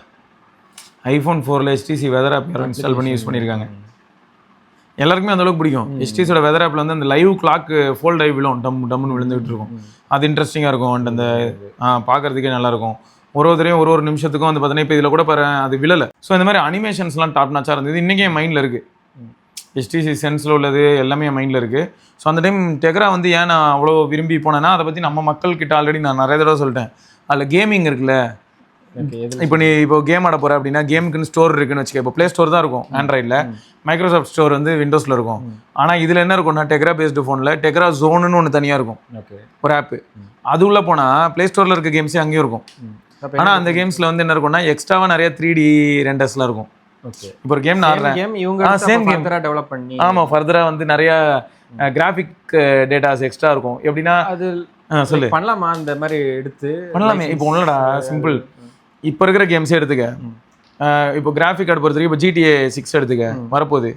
iPhone 4ல் HTC வெதர் ஆப் யாரும் இன்ஸ்டால் பண்ணி யூஸ் பண்ணியிருக்காங்க. எல்லாருக்குமே அந்தளவுக்கு பிடிக்கும். HTCயோட வெதர் ஆப்பில் வந்து அந்த லைவ் கிளாக் ஃபோல் டைவ் விழும், டம்முன்னு விழுந்துகிட்டு இருக்கும். அது இன்ட்ரெஸ்டிங்காக இருக்கும். அண்ட் அந்த பார்க்குறதுக்கே நல்லாயிருக்கும். ஒரு தரையும் ஒரு நிமிஷத்துக்கும் வந்து பார்த்தீங்கன்னா இப்போ இதில் கூட பாரு அது விழலை. ஸோ இந்த மாதிரி அனிமேஷன்ஸ்லாம் டாப் நாச்சாக இருந்தது. இன்றைக்கி என் மைண்டில் இருக்குது. HTC சென்ஸில் உள்ளது எல்லாமே என் மைண்டில் இருக்குது. ஸோ அந்த டைம் டெக்ரா வந்து ஏன் நான் அவ்வளோ விரும்பி போனேன்னா அதை பற்றி நம்ம மக்கள்கிட்ட ஆல்ரெடி நான் நிறைய தடவை சொல்லிட்டேன். அதில் கேமிங் இருக்குல்ல, இப்போ நீ இப்போ கேம் ஆட போகிற அப்படின்னா கேமுக்குன்னு ஸ்டோர் இருக்குன்னு வச்சுக்க. இப்போ ப்ளே ஸ்டோர் தான் இருக்கும் ஆண்ட்ராய்டில், மைக்ரோசாஃப்ட் ஸ்டோர் வந்து விண்டோஸில் இருக்கும். ஆனால் இதில் என்ன இருக்கும்னா டெக்ரா பேஸ்டு ஃபோனில் டெக்ரா ஜோனுன்னு ஒன்று தனியாக இருக்கும், ஒரு ஆப்பு. அது உள்ளே போனால் ப்ளே ஸ்டோரில் இருக்க கேம்ஸே அங்கேயும் இருக்கும். ஆனால் அந்த கேம்ஸில் வந்து என்ன இருக்கும்னா எக்ஸ்ட்ராவாக நிறைய 3D ரெண்டர்ஸ்லாம் இருக்கும். இப்போ ஒரு கேம் நான் ஆடுறேன், சேம் கேம் டெவலப் பண்ணி ஆமாம் ஃபர்தராக வந்து நிறையா கிராஃபிக் டேட்டாஸ் எக்ஸ்ட்ரா இருக்கும். எப்படின்னா அது சொல்லு பண்ணலாமா, அந்த மாதிரி எடுத்து பண்ணலாமே. இப்போ ஒன்றுடா சிம்பிள், இப்போ இருக்கிற கேம்ஸே எடுத்துக்க. இப்போ கிராஃபிக் கார்டு பொறுத்த வரைக்கும் இப்போ GTA 6 எடுத்துக்க வரப்போகுது.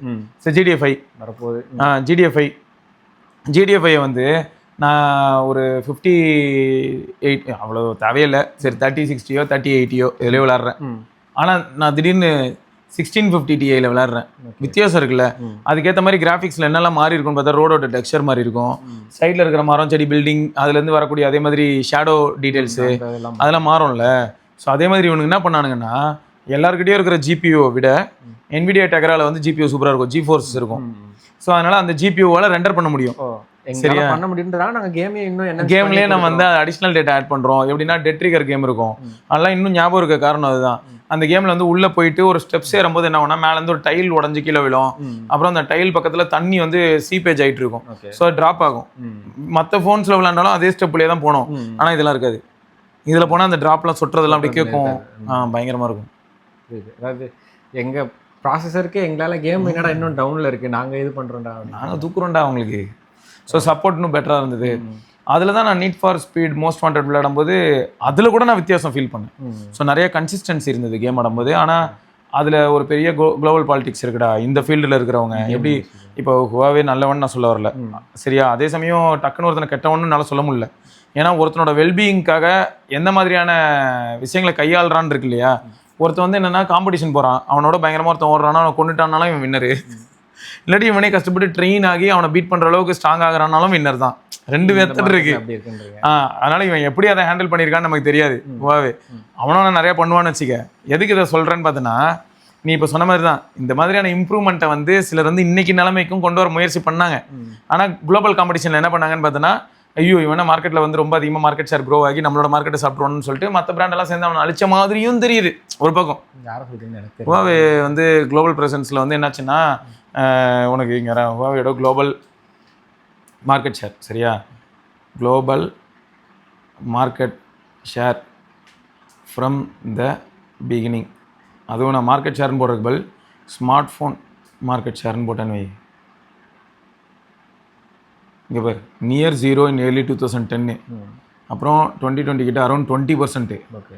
சரி GTA 5 வரப்போகுது. GTA 5 வந்து நான் ஒரு 58 அவ்வளோ தேவையில்லை, சரி 3060 3080 இதிலே விளாட்றேன். ஆனால் நான் திடீர்னு 1650 டிஐயில் விளையாடுறேன். வித்தியாசம் இருக்குல்ல. அதுக்கேற்ற மாதிரி கிராஃபிக்ஸில் என்னெல்லாம் மாறி இருக்கும்னு பார்த்தா ரோடோட டெக்ஸ்சர் மாதிரி இருக்கும், சைடில் இருக்கிற மரம் செடி பில்டிங் அதுலேருந்து வரக்கூடிய அதே மாதிரி ஷேடோ டீட்டெயில்ஸு அதெல்லாம் மாறும்ல. ஸோ அதே மாதிரி இவனுக்கு என்ன பண்ணானுங்கன்னா எல்லாருக்கிட்டையும் இருக்கிற ஜிபியூவை விட NVIDIA டெக்ரால வந்து ஜிபியூ சூப்பராக இருக்கும், GeForce இருக்கும். ஸோ அதனால் அந்த ஜிபியூவால் ரெண்டர் பண்ண முடியும். சரியா பண்ண முடியுன்றதால நாங்கள் கேம்லேயே நம்ம வந்து அடிஷ்னல் டேட்டா ஆட் பண்ணுறோம். எப்படின்னா டெட் ட்ரிகர் கேம் இருக்கும், அதெல்லாம் இன்னும் ஞாபகம் இருக்க காரணம் அதுதான். அந்த கேமில் வந்து உள்ளே போயிட்டு ஒரு ஸ்டெப்ஸ் ஏறும்போது என்ன ஆகும்னா மேலேருந்து ஒரு டைல் உடஞ்சி கீழே விழும். அப்புறம் அந்த டைல் பக்கத்தில் தண்ணி வந்து சீப்பேஜ் ஆகிட்டு இருக்கும். ஸோ ட்ராப் ஆகும். மற்ற ஃபோன்ஸில் விளையாண்டாலும் அதே ஸ்டெப்லேயே தான் போனோம். ஆனால் இதெல்லாம் இருக்காது. இதில் போனால் அந்த ட்ராப்லாம் சுட்டுறதெல்லாம் அப்படி கேட்கும். பயங்கரமாக இருக்கும். அதாவது எங்கள் ப்ராசஸருக்கு எங்களால் கேம் என்னடா இன்னும் டவுனில் இருக்குது, நாங்கள் இது பண்ணுறோம்டா, நாங்கள் தூக்குறோம்டா அவங்களுக்கு. ஸோ சப்போர்ட் இன்னும் பெட்டராக இருந்தது. அதில் தான் நான் need for speed most wanted விளையாடும்போது அதில் கூட நான் வித்தியாசம் ஃபீல் பண்ணேன். ஸோ நிறைய கன்சிஸ்டன்சி இருந்தது கேம் ஆடும்போது. ஆனால் அதில் ஒரு பெரிய குளோபல் பாலிடிக்ஸ் இருக்குடா. இந்த ஃபீல்டில் இருக்கிறவங்க எப்படி இப்போ ஹுவாவே நல்லவன் நான் சொல்ல வரல, சரியா? அதே சமயம் டக்குன்னு ஒருத்தனை கெட்டவன்னு என்னால் சொல்ல முடியல. ஏன்னா ஒருத்தனோட வெல்பீயிங்காக எந்த மாதிரியான விஷயங்களை கையாளுறான்னு இருக்கு இல்லையா. ஒருத்தன் வந்து என்னென்னா காம்படிஷன் போகிறான், அவனோட பயங்கரமாக ஒருத்தன் ஓடுறானா, அவனை கொண்டுட்டானாலும் இவன் வின்னரு. இல்லாட்டி இவனே கஷ்டப்பட்டு ட்ரெயின் ஆகி அவனை பீட் பண்ணுற அளவுக்கு ஸ்ட்ராங் ஆகிறானாலும் வின்னர் தான். ரெண்டு மெத்தட் இருக்கு. அதனால இவன் எப்படி அதை ஹேண்டில் பண்ணியிருக்கான்னு நமக்கு தெரியாது. ஹுவாவே அவனும் நான் நிறையா பண்ணுவான்னு வச்சுக்க. எதுக்கு இதை சொல்கிறேன்னு பார்த்தோன்னா, நீ இப்போ சொன்ன மாதிரி தான் இந்த மாதிரியான இம்ப்ரூவ்மெண்ட்டை வந்து சிலர் வந்து இன்னைக்கு நிலைமைக்கும் கொண்டு வர முயற்சி பண்ணாங்க. ஆனால் குளோபல் காம்படிஷனில் என்ன பண்ணாங்கன்னு பார்த்தோன்னா, ஐயோ இவனை மார்க்கெட்டில் வந்து ரொம்ப அதிகமாக மார்க்கெட் ஷேர் க்ரோ ஆகி நம்மளோட மார்க்கெட்டை சாப்பிட்றோன்னு சொல்லிட்டு மற்ற பிராண்டெல்லாம் சேர்ந்து அவனை அழிச்ச மாதிரியும் தெரியுது ஒரு பக்கம். ஹுவாவே வந்து குளோபல் ப்ரெசன்ஸில் வந்து என்னாச்சுன்னா, உனக்கு இங்கே ஹுவாவேயோட குளோபல் மார்க்கெட் ஷேர், சரியா? Global market share from the beginning. அதுவும் நான் மார்க்கெட் ஷேர்னு போடுறதுக்கு பதில் ஸ்மார்ட் ஃபோன் மார்க்கெட் ஷேர்னு போட்டேன்னு வை. இங்கே பாரு, நியர் 0 in early 2010. அப்புறம் 2020 கிட்ட அரௌண்ட் 20%. ஓகே,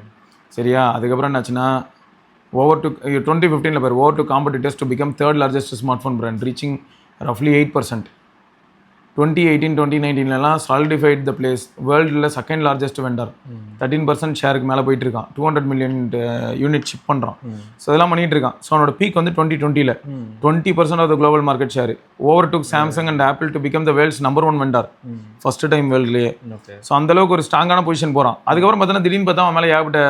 சரியா? அதுக்கப்புறம் என்னாச்சுன்னா ஓவர் டு 2015 பாரு, over to competitors to become third largest smartphone brand reaching ரஃப்லி 8%. 2018 2019 சாலிடிஃபைட் த பிளேஸ் வேர்ல்டில் செகண்ட் லார்ஜஸ்ட் வெண்டர். 13% ஷேருக்கு மேலே போயிட்டு இருக்கான். 200 million யூனிட் ஷிப் பண்ணுறான். ஸோ இதெல்லாம் பண்ணிட்டு இருக்கான். ஸோ அவனோட பீக் வந்து 2020 20% of the global market share. Over to Samsung and Apple to become the world's number 1 vendor first time வேர்ல்ட்லேயே. ஸோ அந்தளவுக்கு ஒரு ஸ்ட்ராங்கான பொசிஷன் போகிறான். அதுக்கப்புறம் பார்த்தீங்கன்னா திடீர்னு பார்த்தா அவன் மேலே ஏகப்பட்ட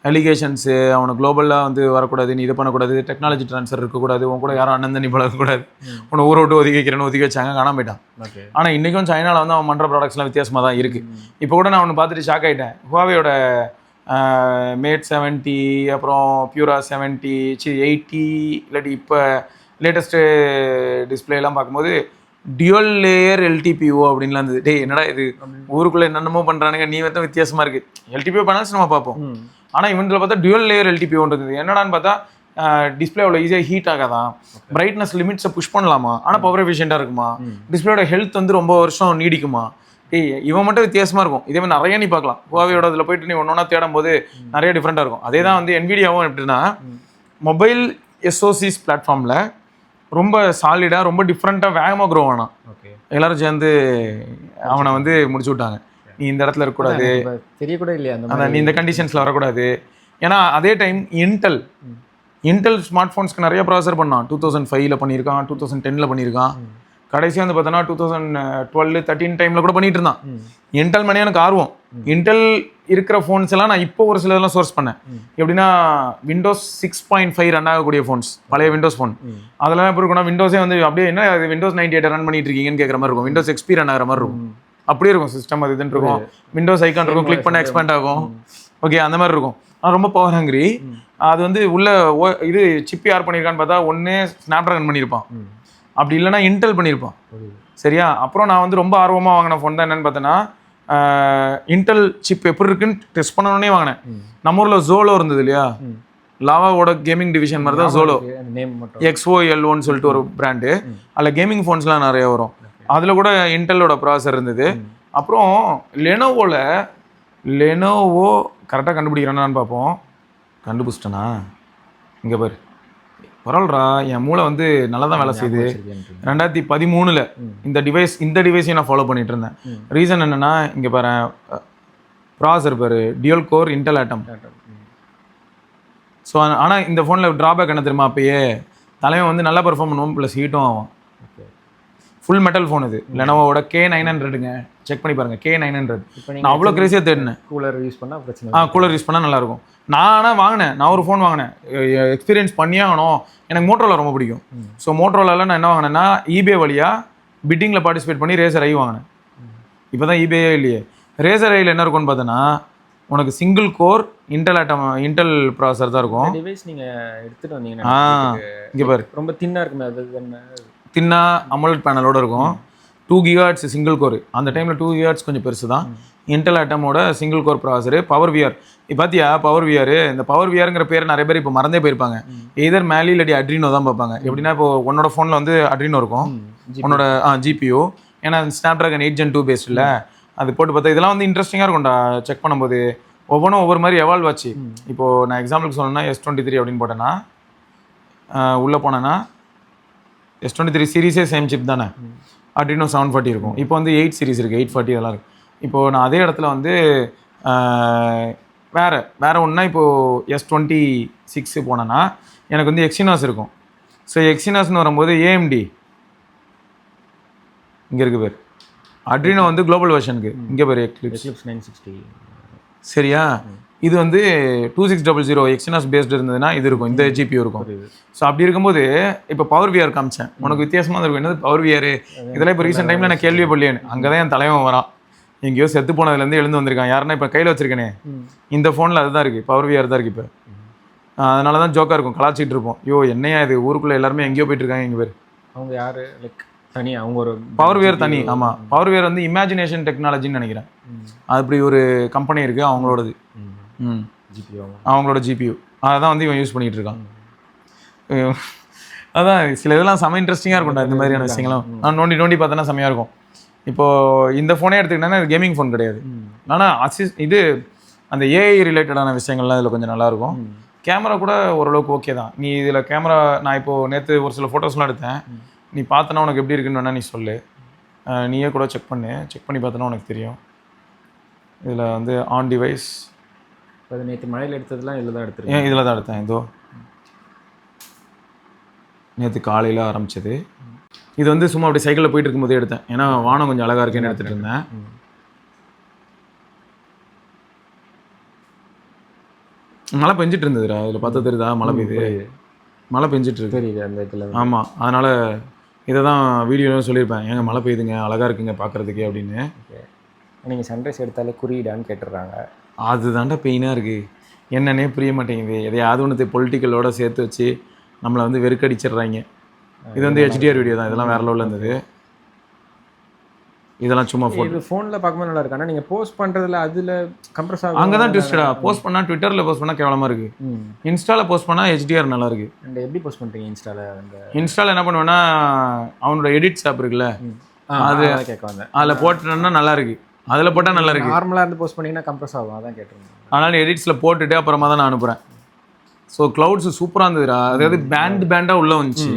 அலிகேஷன்ஸு, அவனை குளோபலாக வந்து வரக்கூடாது, நீ இது பண்ணக்கூடாது, டெக்னாலஜி ட்ரான்ஸ்ஃபர் இருக்கக்கூடாது, உன் கூட யாரும் அண்ணன் தண்ணி பழகக்கூடாது, உன்னை ஊரை விட்டு ஒதுக்கி வைக்கிறேன்னு ஒதுக்கி வச்சாங்க, காணாம போயிட்டான். ஆனால் இன்றைக்கும் சைனாவில் வந்து அவன் பண்ணுற ப்ராடக்ட்ஸ்லாம் வித்தியாசமாக தான் இருக்குது. இப்போ கூட நான் அவனை பார்த்துட்டு ஷாக் ஆகிட்டேன். ஹுவாவேயோட மேட் 70, அப்புறம் பியூரா 70, 80, இல்லாட்டி இப்போ லேட்டஸ்ட்டு டிஸ்பிளேலாம் பார்க்கும்போது டியூல் லேயர் LTPO அப்படின்லாம் இருந்தது. டே என்னடா இது, ஊருக்குள்ளே என்னென்னமோ பண்ணுறானுங்க, நீ வந்து வித்தியாசமாக இருக்குது. LTPO பண்ணாலும் நம்ம பார்ப்போம். ஆனால் இவன்ல பார்த்தா டியூல் லேயர் LTPOன்றது என்னடான்னு பார்த்தா டிஸ்பிளே அவ்வளோ ஈஸியாக ஹீட் ஆகாதான், பிரைட்னஸ் லிமிட்ஸை புஷ் பண்ணலாமா, ஆனால் பவர் எஃபிஷியண்டாக இருக்குமா, டிஸ்பிளேயோட ஹெல்த் வந்து ரொம்ப வருஷம் நீடிக்குமா. இவன் மட்டும் வித்தியாசமாக இருக்கும். இதே மாதிரி நிறைய நீ பார்க்கலாம். ஹுவாவேயோட இதில் போயிட்டு நீ ஒன்றா தேடும் போது நிறைய டிஃப்ரெண்ட்டாக இருக்கும். அதே தான் வந்து NVIDIAவும் எப்படின்னா மொபைல் SoCs பிளாட்ஃபார்மில் ரொம்ப சாலிடாக ரொம்ப டிஃப்ரெண்ட்டாக வேகமாக க்ரோ ஆனான். எல்லாரும் சேர்ந்து அவனை வந்து முடிச்சு விட்டாங்க. நீ இந்த இடத்துல இருக்கக்கூடாது, தெரியக்கூட இல்லையா, அதான் நீ இந்த கண்டிஷன்ஸில் வரக்கூடாது. ஏன்னா அதே டைம் இன்டெல் ஸ்மார்ட் ஃபோன்ஸ்க்கு நிறைய ப்ராசஸர் பண்ணான். 2005 பண்ணியிருக்கான், 2010 பண்ணியிருக்கான். கடைசியாக வந்து பார்த்தோன்னா 2012 13 டைமில் கூட பண்ணிட்டு இருந்தான். இன்டெல் மேலே எனக்கு ஆர்வம். இன்டெல் இருக்கிற ஃபோன்ஸ் எல்லாம் நான் இப்போ ஒரு சிலதெல்லாம் சோர்ஸ் பண்ணேன். எப்படின்னா Windows 6.5 ரன் ஆகக்கூடிய ஃபோன்ஸ், பழைய விண்டோஸ் ஃபோன் அதெல்லாம் எப்படி இருக்கும்னா விண்டோஸே வந்து அப்படியே என்ன Windows 98 ரன் பண்ணிட்டு இருக்கீங்கன்னு கேட்குற மாதிரி இருக்கும். Windows XP ரன் ஆகிற மாதிரி இருக்கும். அப்படியே இருக்கும் சிஸ்டம். அது இதுன்னு இருக்கும். விண்டோஸ் ஐக்கான் இருக்கும், கிளிக் பண்ண எக்ஸ்பேண்ட் ஆகும். ஓகே, அந்த மாதிரி இருக்கும். ஆனால் ரொம்ப பவர் ஹங்கிரி. அது வந்து உள்ள இது சிப் யார் பண்ணியிருக்கான்னு பார்த்தா ஒன்று ஸ்னாப்ட்ராகன் பண்ணியிருப்பான், அப்படி இல்லைன்னா இன்டெல் பண்ணியிருப்பான். சரியா? அப்புறம் நான் வந்து ரொம்ப ஆர்வமாக வாங்கின ஃபோன் தான் என்னென்னு பார்த்தோன்னா இன்டெல் சிப் எப்படி இருக்குன்னு டெஸ்ட் பண்ணணுன்னே வாங்கினேன். நம்ம ஊரில் ஜோலோ இருந்தது இல்லையா, லாவாவோட கேமிங் டிவிஷன் மாதிரி தான் ஜோலோ. XOL1 சொல்லிட்டு ஒரு பிராண்டு. அதில் கேமிங் ஃபோன்ஸ்லாம் நிறைய வரும். அதில் கூட இன்டெல்லோட ப்ராசஸர் இருந்தது. அப்புறம் லெனோவோ கரெக்டாக கண்டுபிடிக்கிறானான்னு பார்ப்போம். கண்டுபிடிச்சிட்டேனா? இங்கே பாரு, பரவாயில்லடா, என் மூளை வந்து நல்லா தான் வேலை செய்யுது. 2013 இந்த டிவைஸையும் நான் ஃபாலோ பண்ணிட்டு இருந்தேன். ரீசன் என்னென்னா இங்கே பாரு, ப்ராசஸர் பாரு, dual core Intel Atom so ஆனால் இந்த ஃபோனில் ட்ராபேக் என்ன தெரியுமா, அப்பயே தலைவன் வந்து நல்லா பெர்ஃபார்ம் பண்ணுவோம், ப்ளஸ் ஹீட்டும் ஆகும். ஓகே. ஃபுல் மெட்டல் ஃபோன் இது, லெனோவோட K900ங்க. செக் பண்ணி பாருங்க, K900. இப்போ நான் அவ்வளோ கிரேஸியாக தேடினேன். கூலர் யூஸ் பண்ணால் பிரச்சனை கூலர் யூஸ் பண்ணால் நல்லாயிருக்கும். நான் ஆனால் வாங்கினேன், நான் ஒரு ஃபோன் வாங்கினேன், எக்ஸ்பீரியன்ஸ் பண்ணியே ஆகணும். எனக்கு மோட்டரோலா ரொம்ப பிடிக்கும். ஸோ மோட்டரோலாவில் நான் என்ன வாங்கினேன்னா, eBay வழியாக பிட்டிங்கில் பார்ட்டிசிபேட் பண்ணி ரேசர் ஐ வாங்கினேன். இப்போ தான் eBay இல்லையே. ரேசர் ஐயில் என்ன இருக்கும்னு பார்த்தோன்னா, உனக்கு சிங்கிள் கோர் இன்டெல் ப்ராசஸர் தான் இருக்கும். டிவைஸ் நீங்கள் எடுத்துகிட்டு வந்தீங்கன்னா இங்கே பாரு, ரொம்ப தின்னாக இருக்குமே, அது என்ன தின்னா AMOLED பேனலோட இருக்கும். 2 GHz சிங்கிள் கோர். அந்த டைமில் 2 GHz கொஞ்சம் பெருசு தான். இன்டெல் ஆட்டமோட single core processor. Power VR இப்போ பார்த்தியா, பவர் விஆர். இந்த பவர் விஆருங்கிற பேர் நிறைய பேர் இப்போ மறந்தே போயிருப்பாங்க. எதர் மேலி இல்லாட்டி அட்ரினோ தான் பார்ப்பாங்க. எப்படின்னா இப்போ உன்னோட ஃபோனில் வந்து அட்ரினோ இருக்கும், உன்னோட GPU. ஏன்னா Snapdragon 8 Gen 2 பேஸ்ட் இல்லை, அது போட்டு பார்த்தா இதெல்லாம் வந்து இன்ட்ரெஸ்டிங்காக இருக்கும்டா. செக் பண்ணும்போது ஒவ்வொன்றும் ஒவ்வொரு மாதிரி எவால்வ் ஆச்சு. இப்போது நான் எக்ஸாம்பிளுக்கு சொல்லணும்னா S23 அப்படின்னு போட்டேன்னா, உள்ளே போனேன்னா S23 சீரீஸே சேம் சிப் தானே, அட்ரினோ 740 இருக்கும். இப்போ வந்து 8 சீரிஸ் இருக்குது, 840 இதெல்லாம் இருக்குது. இப்போது நான் அதே இடத்துல வந்து வேறு ஒன்றா இப்போது S26 போனேன்னா எனக்கு வந்து எக்ஸினாஸ் இருக்கும். ஸோ எக்ஸினாஸ்னு வரும்போது AMD இங்கே இருக்குது பேர். அட்ரினோ வந்து குளோபல் வெர்ஷனுக்கு இங்கே பேர் எக்லிப்ஸ் 960. சரியா? இது வந்து 2600 எக்ஸினாஸ் பேஸ்டு இருந்ததுன்னா இது இருக்கும், இந்த GPU இருக்கும். ஸோ அப்படி இருக்கும்போது இப்போ பவர் விஆர் காமிச்சேன், உனக்கு வித்தியாசமாக இருக்கும். என்னது பவர் விஆர்? இதெல்லாம் இப்போ ரீசெண்ட் டைமில் நான் கேள்வியே படலையேன்னு. அங்கே தான் என் தலைவன் வரான், எங்கேயோ செத்து போனதுலேருந்து எழுந்து வந்திருக்கான். யாருன்னா இப்போ கையில் வச்சிருக்கேனே இந்த ஃபோனில் அதுதான் இருக்குது, பவர் விஆர் தான் இருக்குது. இப்போ அதனால தான் ஜோக்காக இருக்கும், கலாச்சிட்டு இருப்போம். ஐயோ என்னையா இது, ஊருக்குள்ளே எல்லாருமே எங்கேயோ போயிட்டு இருக்காங்க. எங்கள் பேர் அவங்க யார் லைக் தனி, அவங்க ஒரு பவர் விஆர் தனி. ஆமாம், பவர் விஆர் வந்து இமேஜினேஷன் டெக்னாலஜின்னு நினைக்கிறேன். அப்படி ஒரு கம்பெனி இருக்குது, அவங்களோடது. அவங்களோட GPU அதான் வந்து இவன் யூஸ் பண்ணிகிட்டு இருக்கான். அதான் சில இதெல்லாம் செம்ம இன்ட்ரெஸ்டிங்காக இருக்கும்டா இந்த மாதிரியான விஷயங்களும். நான் நோண்டி பார்த்தோன்னா செம்மையாக இருக்கும். இப்போது இந்த ஃபோனே எடுத்துக்கிட்டேன்னா இது கேமிங் ஃபோன் கிடையாது. ஆனால் இது அந்த AI ரிலேட்டடான விஷயங்கள்லாம் இதில் கொஞ்சம் நல்லாயிருக்கும். கேமரா கூட ஓரளவுக்கு ஓகே தான். நீ இதில் கேமரா, நான் இப்போது நேற்று ஒரு சில ஃபோட்டோஸ்லாம் எடுத்தேன், நீ பார்த்தனா உனக்கு எப்படி இருக்குன்னு வேணால் நீ சொல்லு, நீயே கூட செக் பண்ணி பார்த்தனா உனக்கு தெரியும். இதில் வந்து ஆன் டிவைஸ் நேற்று மழையில் எடுத்ததுலாம் இதில் தான் எடுத்துருக்கேன். இதில் தான் எடுத்தேன். இதோ நேற்று காலையில் ஆரம்பிச்சது. இது வந்து சும்மா அப்படி சைக்கிளில் போயிட்டு இருக்கும்போதே எடுத்தேன், ஏன்னா வானம் கொஞ்சம் அழகாக இருக்கேன்னு எடுத்துகிட்டு இருந்தேன். மழை பெஞ்சிட்டு இருந்ததுடா, இதில் பார்த்தா தெரியுதா மழை பெய்யுது, மழை பெஞ்சிட்டு இருக்கு தெரியுது அந்த இதில். ஆமாம், அதனால் இதை தான் வீடியோவும் சொல்லியிருப்பேன், ஏங்க மழை பெய்யுதுங்க அழகாக இருக்குங்க பார்க்குறதுக்கு அப்படின்னு. நீங்கள் சன்ரைஸ் எடுத்தாலே குறியிடான்னு கேட்டுடுறாங்க. அதுதான்டா பெயினாக இருக்குது, என்னன்னே புரிய மாட்டேங்குது. எதையாவது ஒன்று பொலிட்டிக்கலோட சேர்த்து வச்சு நம்மளை வந்து வெறுக்கடிச்சிடுறாங்க. இது வந்து HDR வீடியோ தான், இதெல்லாம் வேற லெவலில் இருந்தது. இதெல்லாம் சும்மா இது ஃபோனில் பார்க்கும்போது நல்லா இருக்கு. ஆனால் நீங்கள் போஸ்ட் பண்ணுறதுல அதில் கம்ப்ரஸ் ஆகும். அங்கே தான் ட்விஸ்டடா. போஸ்ட் பண்ணால் ட்விட்டரில் போஸ்ட் பண்ணால் கேவலமாக இருக்குது, இன்ஸ்டாவில் போஸ்ட் பண்ணால் HDR நல்லா இருக்குது. அண்ட் எப்படி போஸ்ட் பண்ணுறீங்க இன்ஸ்டாவில்? இன்ஸ்டாவில் என்ன பண்ணுவேன்னா, அவனோட எடிட்ஸ் ஆப் இருக்குல்ல, அது கேட்க வந்தேன், அதில் போட்டுட்டோன்னா நல்லா இருக்குது. அதில் போட்டால் நல்லா இருக்குது. நார்மலாக இருந்து போஸ்ட் பண்ணிங்கன்னா கம்ப்ரஸ் ஆகும், அதான் கேட்டுருந்தேன். அதனால் எடிட்ஸில் போட்டுட்டு அப்புறமா தான் நான் அனுப்புகிறேன். ஸோ க்ளவுட்ஸ் சூப்பராக இருந்ததுடா. அதாவது பேண்டாக உள்ளே வந்துச்சு.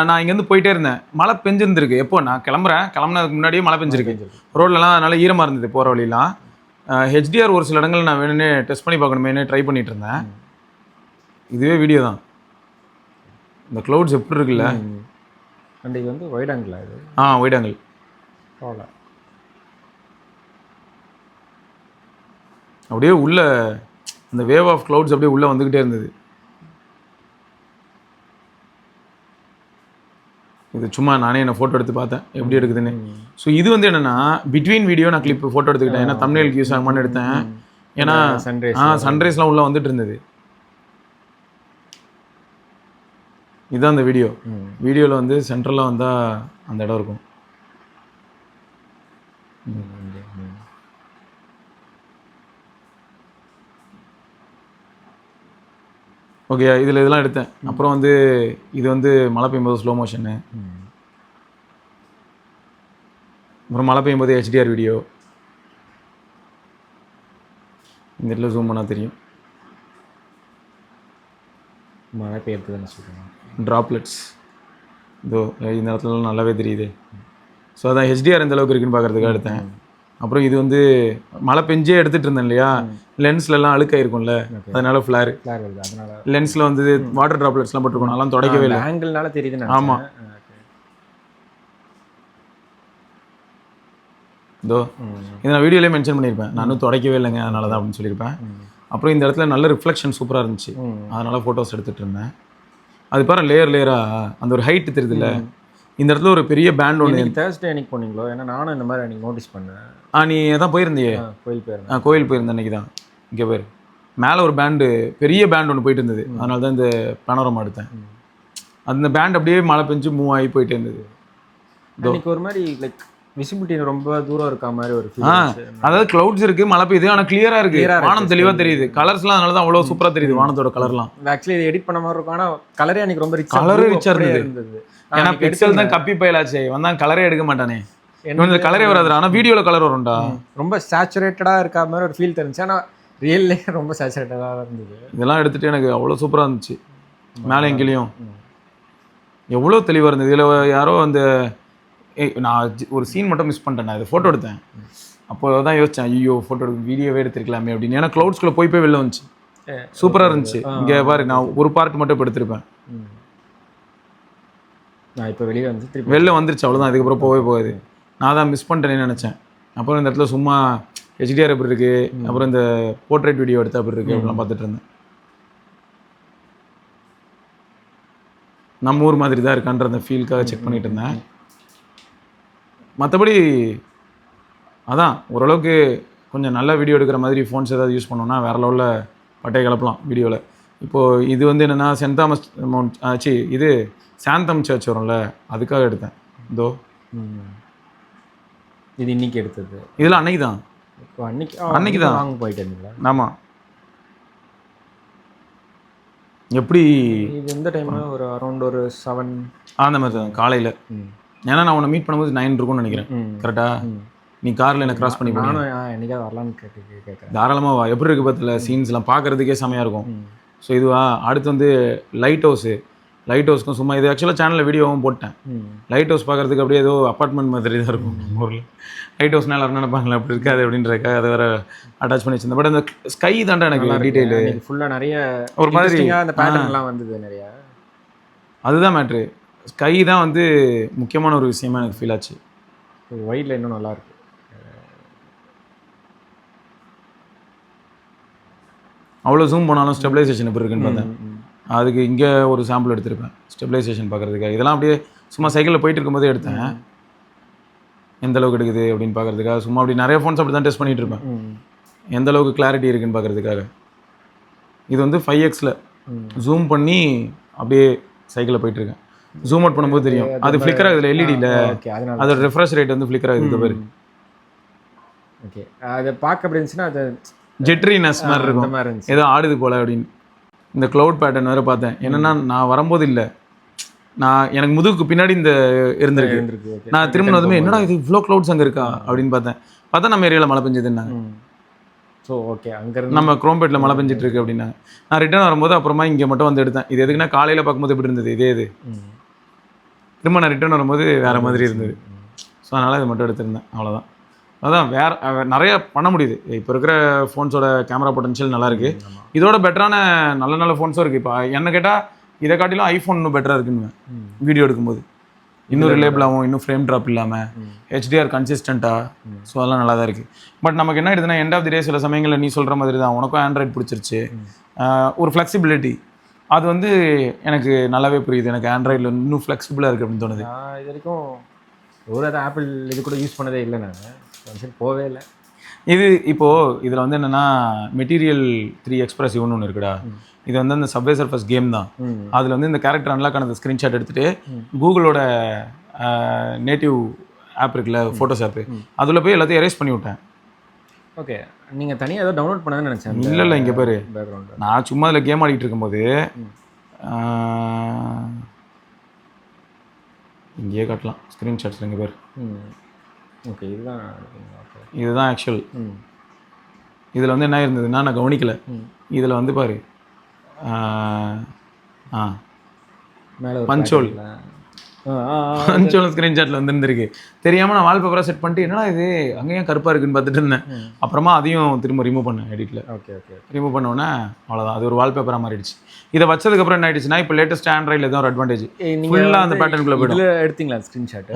நான் இங்கேருந்து போயிட்டே இருந்தேன், மழை பெஞ்சிருந்துருக்கு. எப்போ நான் கிளம்புனதுக்கு முன்னாடியே மழை பெஞ்சிருக்கு ரோட்லலாம், அதனால ஈரமாக இருந்தது போகிற வழியெலாம். HDR ஒரு சில இடங்கள் நான் வேணும்னே டெஸ்ட் பண்ணி பார்க்கணுமேனு ட்ரை பண்ணிட்டு இருந்தேன். இதுவே வீடியோ தான். இந்த க்ளவுட்ஸ் எப்படி இருக்குல்ல. அண்ட் இது வந்து வைட் ஆங்கிள், இது வைட் ஆங்கிள். அவ்வளோ அப்படியே உள்ள அந்த வேவ் ஆஃப் க்ளவுட்ஸ் அப்படியே உள்ளே வந்துக்கிட்டே இருந்தது. இது சும்மா நானே என்ன ஃபோட்டோ எடுத்து பார்த்தேன் எப்படி எடுக்குதுன்னு. ஸோ இது வந்து என்னென்னா பிட்வீன் வீடியோ நான் கிளிப் ஃபோட்டோ எடுத்துக்கிட்டேன், ஏன்னா தம்ப்நெயிலுக்கு யூஸ் ஆகுமான்னு எடுத்தேன். ஏன்னா சன்ரைஸ்லாம் உள்ளே வந்துட்டு இருந்தது. இதுதான் அந்த வீடியோவில் வந்து சென்ட்ரலாக வந்தால் அந்த இடம் இருக்கும். ஓகே, இதில் இதெல்லாம் எடுத்தேன். அப்புறம் வந்து இது வந்து மழை பெய்யும்போது ஸ்லோ மோஷனு, அப்புறம் மழை பெய்யும்போது HDR வீடியோ. இந்த இடத்துல ஜூம் பண்ணால் தெரியும், மழை பெய்யறதுன்னு சொல்லுவாங்க. ட்ராப்லெட்ஸ் இதோ இந்த இடத்துலலாம் நல்லாவே தெரியுது. ஸோ அதான் HDR எந்த அளவுக்கு இருக்குன்னு பார்க்குறதுக்காக எடுத்தேன். அப்புறம் இது வந்து மழை பெஞ்சே எடுத்துகிட்டு இருந்தேன் இல்லையா, லென்ஸ்லலாம் அழுக்காயிருக்கும்ல, அதனால ஃப்ளார் வருது அதனால. லென்ஸில் வந்து வாட்டர் ட்ராப்லெட்ஸ்லாம் பட்டிருக்கோம், அதெல்லாம் துடைக்கவே இல்லை. ஆங்கிள்னால தெரியுதுன்னு ஆமாம். இதோ இதை நான் வீடியோலேயே மென்ஷன் பண்ணியிருப்பேன், நான் இன்னும் துடைக்கவே இல்லைங்க அதனால தான் அப்படின்னு சொல்லியிருப்பேன். அப்புறம் இந்த இடத்துல நல்ல ரிஃப்ளெக்ஷன் சூப்பராக இருந்துச்சு, அதனால ஃபோட்டோஸ் எடுத்துகிட்டு இருந்தேன். அது பாரு லேயராக அந்த ஒரு ஹைட் தெரியுதுல்ல. இந்த இடத்துல ஒரு பெரிய பேண்ட் ஒன்று. தேர்ஸ்டே அன்னைக்கு போனீங்களோ? ஏன்னா நானும் இந்த மாதிரி அன்னைக்கு நோட்டீஸ் பண்ணேன். நீ தான் போயிருந்தியே? கோயில் போயிருந்தேன். கோயில் போயிருந்தேன் அன்னைக்கு தான். இங்கே பேர் மேலே ஒரு பேண்டு, பெரிய பேண்ட் ஒன்று போயிட்டு இருந்தது, அதனால தான் இந்த பனோரமா எடுத்தேன். அந்த பேண்ட் அப்படியே மழை பெஞ்சு மூவ் ஆகி போயிட்டே இருந்தது. இன்னைக்கு ஒரு மாதிரி லைக் விசிபிலிட்டி ரொம்ப தூரம் இருக்க மாதிரி ஒரு ஃபீல். அதாவது கிளவுட்ஸ் இருக்கு, மழை பெய்யுது, ஆனால் கிளியரா இருக்கு, வானம் தெளிவா தெரியுது, கலர்ஸ்லாம் அதனால தான் அவ்வளோ சூப்பரா தெரியுது வானத்தோட கலர்லாம். ஆக்சுவலி இது எடிட் பண்ண மாதிரி இருக்கும், ஆனால் கலரே அன்னைக்கு ரொம்ப ரிச்சா இருந்தது. ஏன்னா பிக்சல் தான் கப்பி பயலாச்சே, வந்தான் கலரே எடுக்க மாட்டானே, இந்த கலரே வராது. ஆனால் வீடியோல கலர் வரும்டா. ரொம்ப சேச்சுரேட்டடா இருக்க மாதிரி ஒரு ஃபீல் தெரிஞ்சு, ஆனால் ரியல்லே ரொம்ப சேச்சுரேட்டடாக இருந்தது. இதெல்லாம் எடுத்துட்டு எனக்கு அவ்வளோ சூப்பராக இருந்துச்சு. மேலே எங்கேயும் எவ்வளோ தெளிவாக இருந்தது. இதில் யாரோ அந்த நான் ஒரு சீன் மட்டும் மிஸ் பண்ணிட்டேன், நான் இதை ஃபோட்டோ எடுத்தேன். அப்போ தான் யோசித்தேன், ஐயோ ஃபோட்டோ எடுக்க வீடியோவே எடுத்துருக்கலாமே அப்படின்னு. ஏன்னா க்ளவுட்ஸ்குள்ளே போய் வெளில வந்துச்சு, சூப்பராக இருந்துச்சு. இங்கே பாரு, நான் ஒரு பார்ட் மட்டும் இப்போ எடுத்திருப்பேன், நான் இப்போ வெளியே வந்து வெளில வந்துருச்சு, அவ்வளோதான். இதுக்கப்புறம் போகவே போகாது. நான் தான் மிஸ் பண்ணிட்டேன்னு நினச்சேன். அப்புறம் இந்த இடத்துல சும்மா ஹெச்டிஆர் எப்படி இருக்குது, அப்புறம் இந்த போர்ட்ரேட் வீடியோ எடுத்தா அப்படி இருக்குது அப்படிலாம் பார்த்துட்டு இருந்தேன். நம்ம ஊர் மாதிரி தான் இருக்கான்ற அந்த ஃபீலுக்காக செக் பண்ணிட்டு இருந்தேன். மற்றபடி அதான் ஓரளவுக்கு கொஞ்சம் நல்ல வீடியோ எடுக்கிற மாதிரி ஃபோன்ஸ் ஏதாவது யூஸ் பண்ணோன்னா வேறு லெவலில் பட்டையை கிளப்பலாம் வீடியோவில். இப்போது இது வந்து என்னென்னா சென்ட் தாமஸ் மவுண்ட் ஆச்சு, இது சாந்தம் சர்ச் வரும்ல, அதுக்காக எடுத்தேன். இதோ இது இன்னைக்கு எடுத்தது. இதெல்லாம் அன்னைக்கு தான், அன்னைக்கு தான் வாங்க போயிட்டு இருந்தீங்களா? ஆமாம். எப்படி இது எந்த டைமில்? ஒரு அரௌண்ட் ஒரு 7 அந்த மாதிரி தான் காலையில். ஏன்னா நான் உன்னை மீட் பண்ணும்போது 9 இருக்கும்னு நினைக்கிறேன், கரெக்டா? நீ காரில் என்ன கிராஸ் பண்ணி நானும் என்னைக்காவது வரலான்னு கேட்குறேன். தாராளமாக வா. எப்படி இருக்குது பார்த்துல, சீன்ஸ்லாம் பார்க்குறதுக்கே செமையாக இருக்கும். ஸோ இதுவா. அடுத்து வந்து லைட் ஹவுஸு. லைட் ஹவுஸ்க்கும் சும்மா இது ஆக்சுவலாக சேனலில் வீடியோவும் போட்டேன். லைட் ஹவுஸ் பார்க்குறதுக்கு அப்படியே ஏதோ அப்பார்ட்மெண்ட் மாதிரி தான் இருக்கும் நம்ம ஊரில். லைட் ஹவுஸ்னால் எல்லாரும் நினைப்பாங்களே அப்படி இருக்காது அப்படின்றக்காக அதை வேறு அட்டாச் பண்ணி வச்சிருந்தேன். பட் அந்த ஸ்கை தாண்டா எனக்கு டீட்டெயிலு ஃபுல்லாக நிறைய ஒரு மாதிரி அந்த பேட்டர்ன்லாம் வந்தது நிறையா. அதுதான் மேட்ரு. ஸ்கை தான் வந்து முக்கியமான ஒரு விஷயமா எனக்கு ஃபீல் ஆச்சு. ஒயிட்டில் இன்னும் நல்லாயிருக்கு. அவ்வளோ ஜூம் போனாலும் ஸ்டெபிலைசேஷன் எப்படி இருக்குன்னு பார்த்தேன். அதுக்கு இங்கே ஒரு சாம்பிள் எடுத்திருப்பேன் ஸ்டெபிலைசேஷன் பார்க்குறதுக்காக. இதெல்லாம் அப்படியே சும்மா சைக்கிளில் போயிட்டு இருக்கும்போதே எடுத்தேன், எந்த அளவுக்கு எடுக்குது அப்படின்னு பார்க்குறதுக்காக. சும்மா அப்படி நிறைய ஃபோன்ஸ் அப்படி தான் டெஸ்ட் பண்ணிகிட்டு இருப்பேன், எந்த அளவுக்கு கிளாரிட்டி இருக்குன்னு பார்க்குறதுக்காக. இது வந்து 5Xல ஜூம் பண்ணி அப்படியே சைக்கிளில் போயிட்டுருக்கேன். ஜூம் அவுட் பண்ணும்போது தெரியும் அது ஃப்ளிக்கர் ஆகுதுல, எல்இடியில் அதோட ரெஃப்ரெஷ் ரேட் வந்து ஃப்ளிக்கர் ஆகுது பாரு. ஓகே, அதை பார்க்க அப்படி இருந்துச்சுன்னா அது ஜெட்ரினஸ் மாதிரி இருக்கும், ஏதோ ஆடுது போல் அப்படின்னு. இந்த க்ளவுட் பேட்டர்ன் வேறு பார்த்தேன். என்னென்னா நான் வரும்போது இல்லை, நான் எனக்கு முதுகுக்கு பின்னாடி இந்த இருந்திருக்கு. நான் திரும்ப வந்தமே என்னடா இது இவ்வளோ க்ளவுட்ஸ் அங்கே இருக்கா அப்படின்னு பார்த்தா நம்ம ஏரியாவில் மழை பெஞ்சதுன்னாங்க. ஸோ ஓகே, அங்கே நம்ம குரோம்பேட்டில் மழை பெஞ்சிட்டு இருக்கு அப்படின்னாங்க. நான் ரிட்டர்ன் வரும்போது அப்புறமா இங்கே மட்டும் வந்து எடுத்தேன். இது எதுக்குன்னா காலையில் பார்க்கும்போது எப்படி இருந்தது இதே இது, திரும்ப நான் ரிட்டர்ன் வரும்போது வேறு மாதிரி இருந்தது. ஸோ அதனால் இது மட்டும் எடுத்திருந்தேன், அவ்வளோதான். அதான் வேறு நிறைய பண்ண முடியுது. இப்போ இருக்கிற ஃபோன்ஸோட கேமரா பொட்டன்ஷியல் நல்லாயிருக்கு. இதோட பெட்டரான நல்ல நல்ல ஃபோன்ஸும் இருக்குது. இப்போ என்ன கேட்டால் இதை காட்டிலும் ஐஃபோன் இன்னும் பெட்டராக இருக்குன்னு வீடியோ எடுக்கும்போது. இன்னும் ரிலேபிளாகவும், இன்னும் ஃப்ரேம் ட்ராப் இல்லாமல், ஹெச்டிஆர் கன்சிஸ்டண்ட்டாக. ஸோ அதெல்லாம் நல்லா தான் இருக்குது. பட் நமக்கு என்ன ஆகிடுதுன்னா எண்ட் ஆஃப் தி டே சில சமயங்களில் நீ சொல்கிற மாதிரி தான், உனக்கும் ஆண்ட்ராய்ட் பிடிச்சிருச்சு. ஒரு ஃப்ளெக்சிபிலிட்டி அது வந்து எனக்கு நல்லாவே புரியுது. எனக்கு ஆண்ட்ராய்டில் இன்னும் ஃப்ளெக்சிபிளாக இருக்குது அப்படின்னு தோணுது. இது வரைக்கும் ஒரு ஆப்பிள் இது கூட யூஸ் பண்ணதே இல்லை, நான் போவே இல்லை. இது இப்போது இதில் வந்து என்னென்னா மெட்டீரியல் 3 எக்ஸ்பிரஸ் ஒன்று இருக்குடா. இது வந்து அந்த சப்வே சர்ஃபஸ் கேம் தான். அதில் வந்து இந்த கேரக்டர் அன்லாக் ஆனது ஸ்க்ரீன்ஷாட் எடுத்துகிட்டு கூகுளோட நேட்டிவ் ஆப் இருக்குல்ல, ஃபோட்டோஸ் ஆப்பு, அதில் போய் எல்லாத்தையும் எரேஸ் பண்ணி விட்டேன். ஓகே, நீங்கள் தனியாக ஏதோ டவுன்லோட் பண்ணணும்னு நினச்சேன். இல்லை இங்கே பேர் நான் சும்மா அதில் கேம் ஆடிட்டு இருக்கும்போது இங்கேயே காட்டலாம் ஸ்க்ரீன்ஷாட்ஸ். இங்கே பேர் ஓகே, இதுதான் ஆக்சுவல். இதில் வந்து என்ன இருந்ததுன்னா நான் கவனிக்கலை. இதில் வந்து பாரு மேலே பஞ்சோல் பஞ்சோல ஸ்க்ரீன்ஷாட்டில் வந்துருந்துருக்கு. தெரியாமல் நான் வால்பேப்பராக செட் பண்ணிட்டு என்னடா இது அங்கேயும் கருப்பாக இருக்குன்னு பார்த்துட்டு இருந்தேன். அப்புறமா அதையும் திரும்ப ரிமூவ் பண்ணேன் எடிட்டில். Okay okay. ரிமூவ் பண்ணோன்னே அவ்வளோதான், அது ஒரு வால்பேப்பராக மாறிடுச்சு. இதை வச்சதுக்கப்புறம் என்ன ஆயிடுச்சுன்னா இப்போ லேட்டஸ்ட் ஆண்ட்ராய்டில் எதுவும் ஒரு அட்வான்டேஜ் ஃபுல்லாக அந்த பேட்டர்னுக்குள்ளே போய்டும். எடுத்தீங்களா ஸ்க்ரீன்ஷாட்?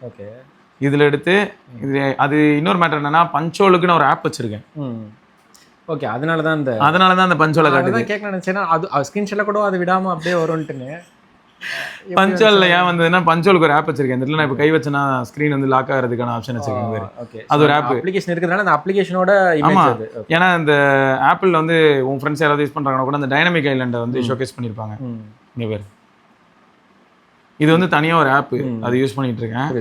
ஓகே. இதில் எடுத்து இது அது இன்னொரு மேட்டர் என்னன்னா பஞ்சோலுக்குன்னு ஒரு ஆப் வச்சிருக்கேன். ஓகே. அதனால தான் அந்த பஞ்சோலை காட்டுது. கேட்க நினச்சேன்னா அது ஸ்க்ரீன்ஷாட்டில் கூட அது விடாமல் அப்படியே வரும்ட்டுன்னு. பஞ்சோலில் ஏன் வந்ததுன்னா பஞ்சோலுக்கு ஒரு ஆப் வச்சிருக்கேன். இந்த இடத்துல நான் இப்போ கை வச்சேன்னா ஸ்க்ரீன் வந்து லாக் ஆகிறதுக்கான ஆப்ஷன் வச்சிருக்கேன். ஓகே. அது ஒரு ஆப் அப்ளிகேஷன் இருக்கிறதுனால அந்த அப்ளிகேஷனோட இமேஜ் அது. ஏன்னா இந்த ஆப்பிள் வந்து உன் ஃப்ரெண்ட்ஸ் யாராவது யூஸ் பண்ணுறாங்கன்னா கூட அந்த டைனமிக் ஐலண்டை வந்து ஷோகேஸ் பண்ணியிருப்பாங்க. இங்கே பேர் இது வந்து தனியாக ஒரு ஆப், அது யூஸ் பண்ணிட்டு இருக்கேன்.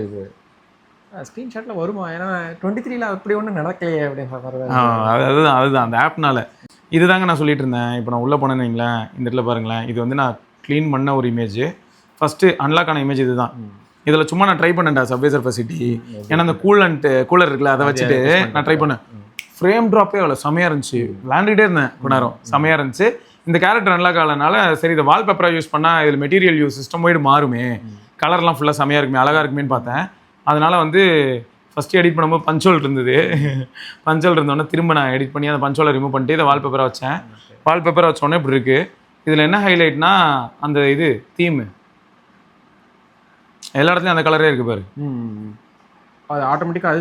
ஸ்க்ரீன்ஷாட்டில் வருமா? ஏன்னா 23ல அப்படி ஒன்றும் நடக்கலையே அப்படின்னு. அதுதான் அந்த ஆப்னால. இதுதாங்க நான் சொல்லிட்டு இருந்தேன். இப்போ நான் உள்ளே போனேன்னு வைங்களேன், இந்த இடத்துல பாருங்களேன், இது வந்து நான் க்ளீன் பண்ண ஒரு இமேஜ். ஃபஸ்ட்டு அன்லாக் ஆன இமேஜ் இதுதான். இதில் சும்மா நான் ட்ரை பண்ணேன்டா சப்வே சர்ஃபேசிட்டி. ஏன்னா அந்த கூலர் இருக்குல்ல அதை வச்சுட்டு நான் ட்ரை பண்ணேன். ஃப்ரேம் ட்ராப்பே அவ்வளோ செமையாக இருந்துச்சு. விளாண்டுட்டே இருந்தேன் கொஞ்ச நேரம், செமையாக இருந்துச்சு. இந்த கேரக்டர் அன்லாக் ஆகலனால சரி இதை வால்பேப்பராக யூஸ் பண்ணால் இதில் மெட்டீரியல் யூஸ் சிஸ்டம் வைடு மாறுமே, கலர்லாம் ஃபுல்லாக செமையாக இருக்குமே, அழகாக இருக்குமேன்னு பார்த்தேன். அதனால் வந்து ஃபஸ்ட்டு எடிட் பண்ணும்போது பஞ்சோல் இருந்தது. பஞ்சோல் இருந்தோடனே திரும்ப நான் எடிட் பண்ணி அந்த பஞ்சோலை ரிமூவ் பண்ணிட்டு இதை வால்பேப்பராக வச்சேன். வால்பேப்பராக வச்சோடனே இப்படி இருக்குது. இதில் என்ன ஹைலைட்னா அந்த இது தீமு எல்லா இடத்துலையும் அந்த கலரே இருக்குது பாரு. அது ஆட்டோமேட்டிக்காக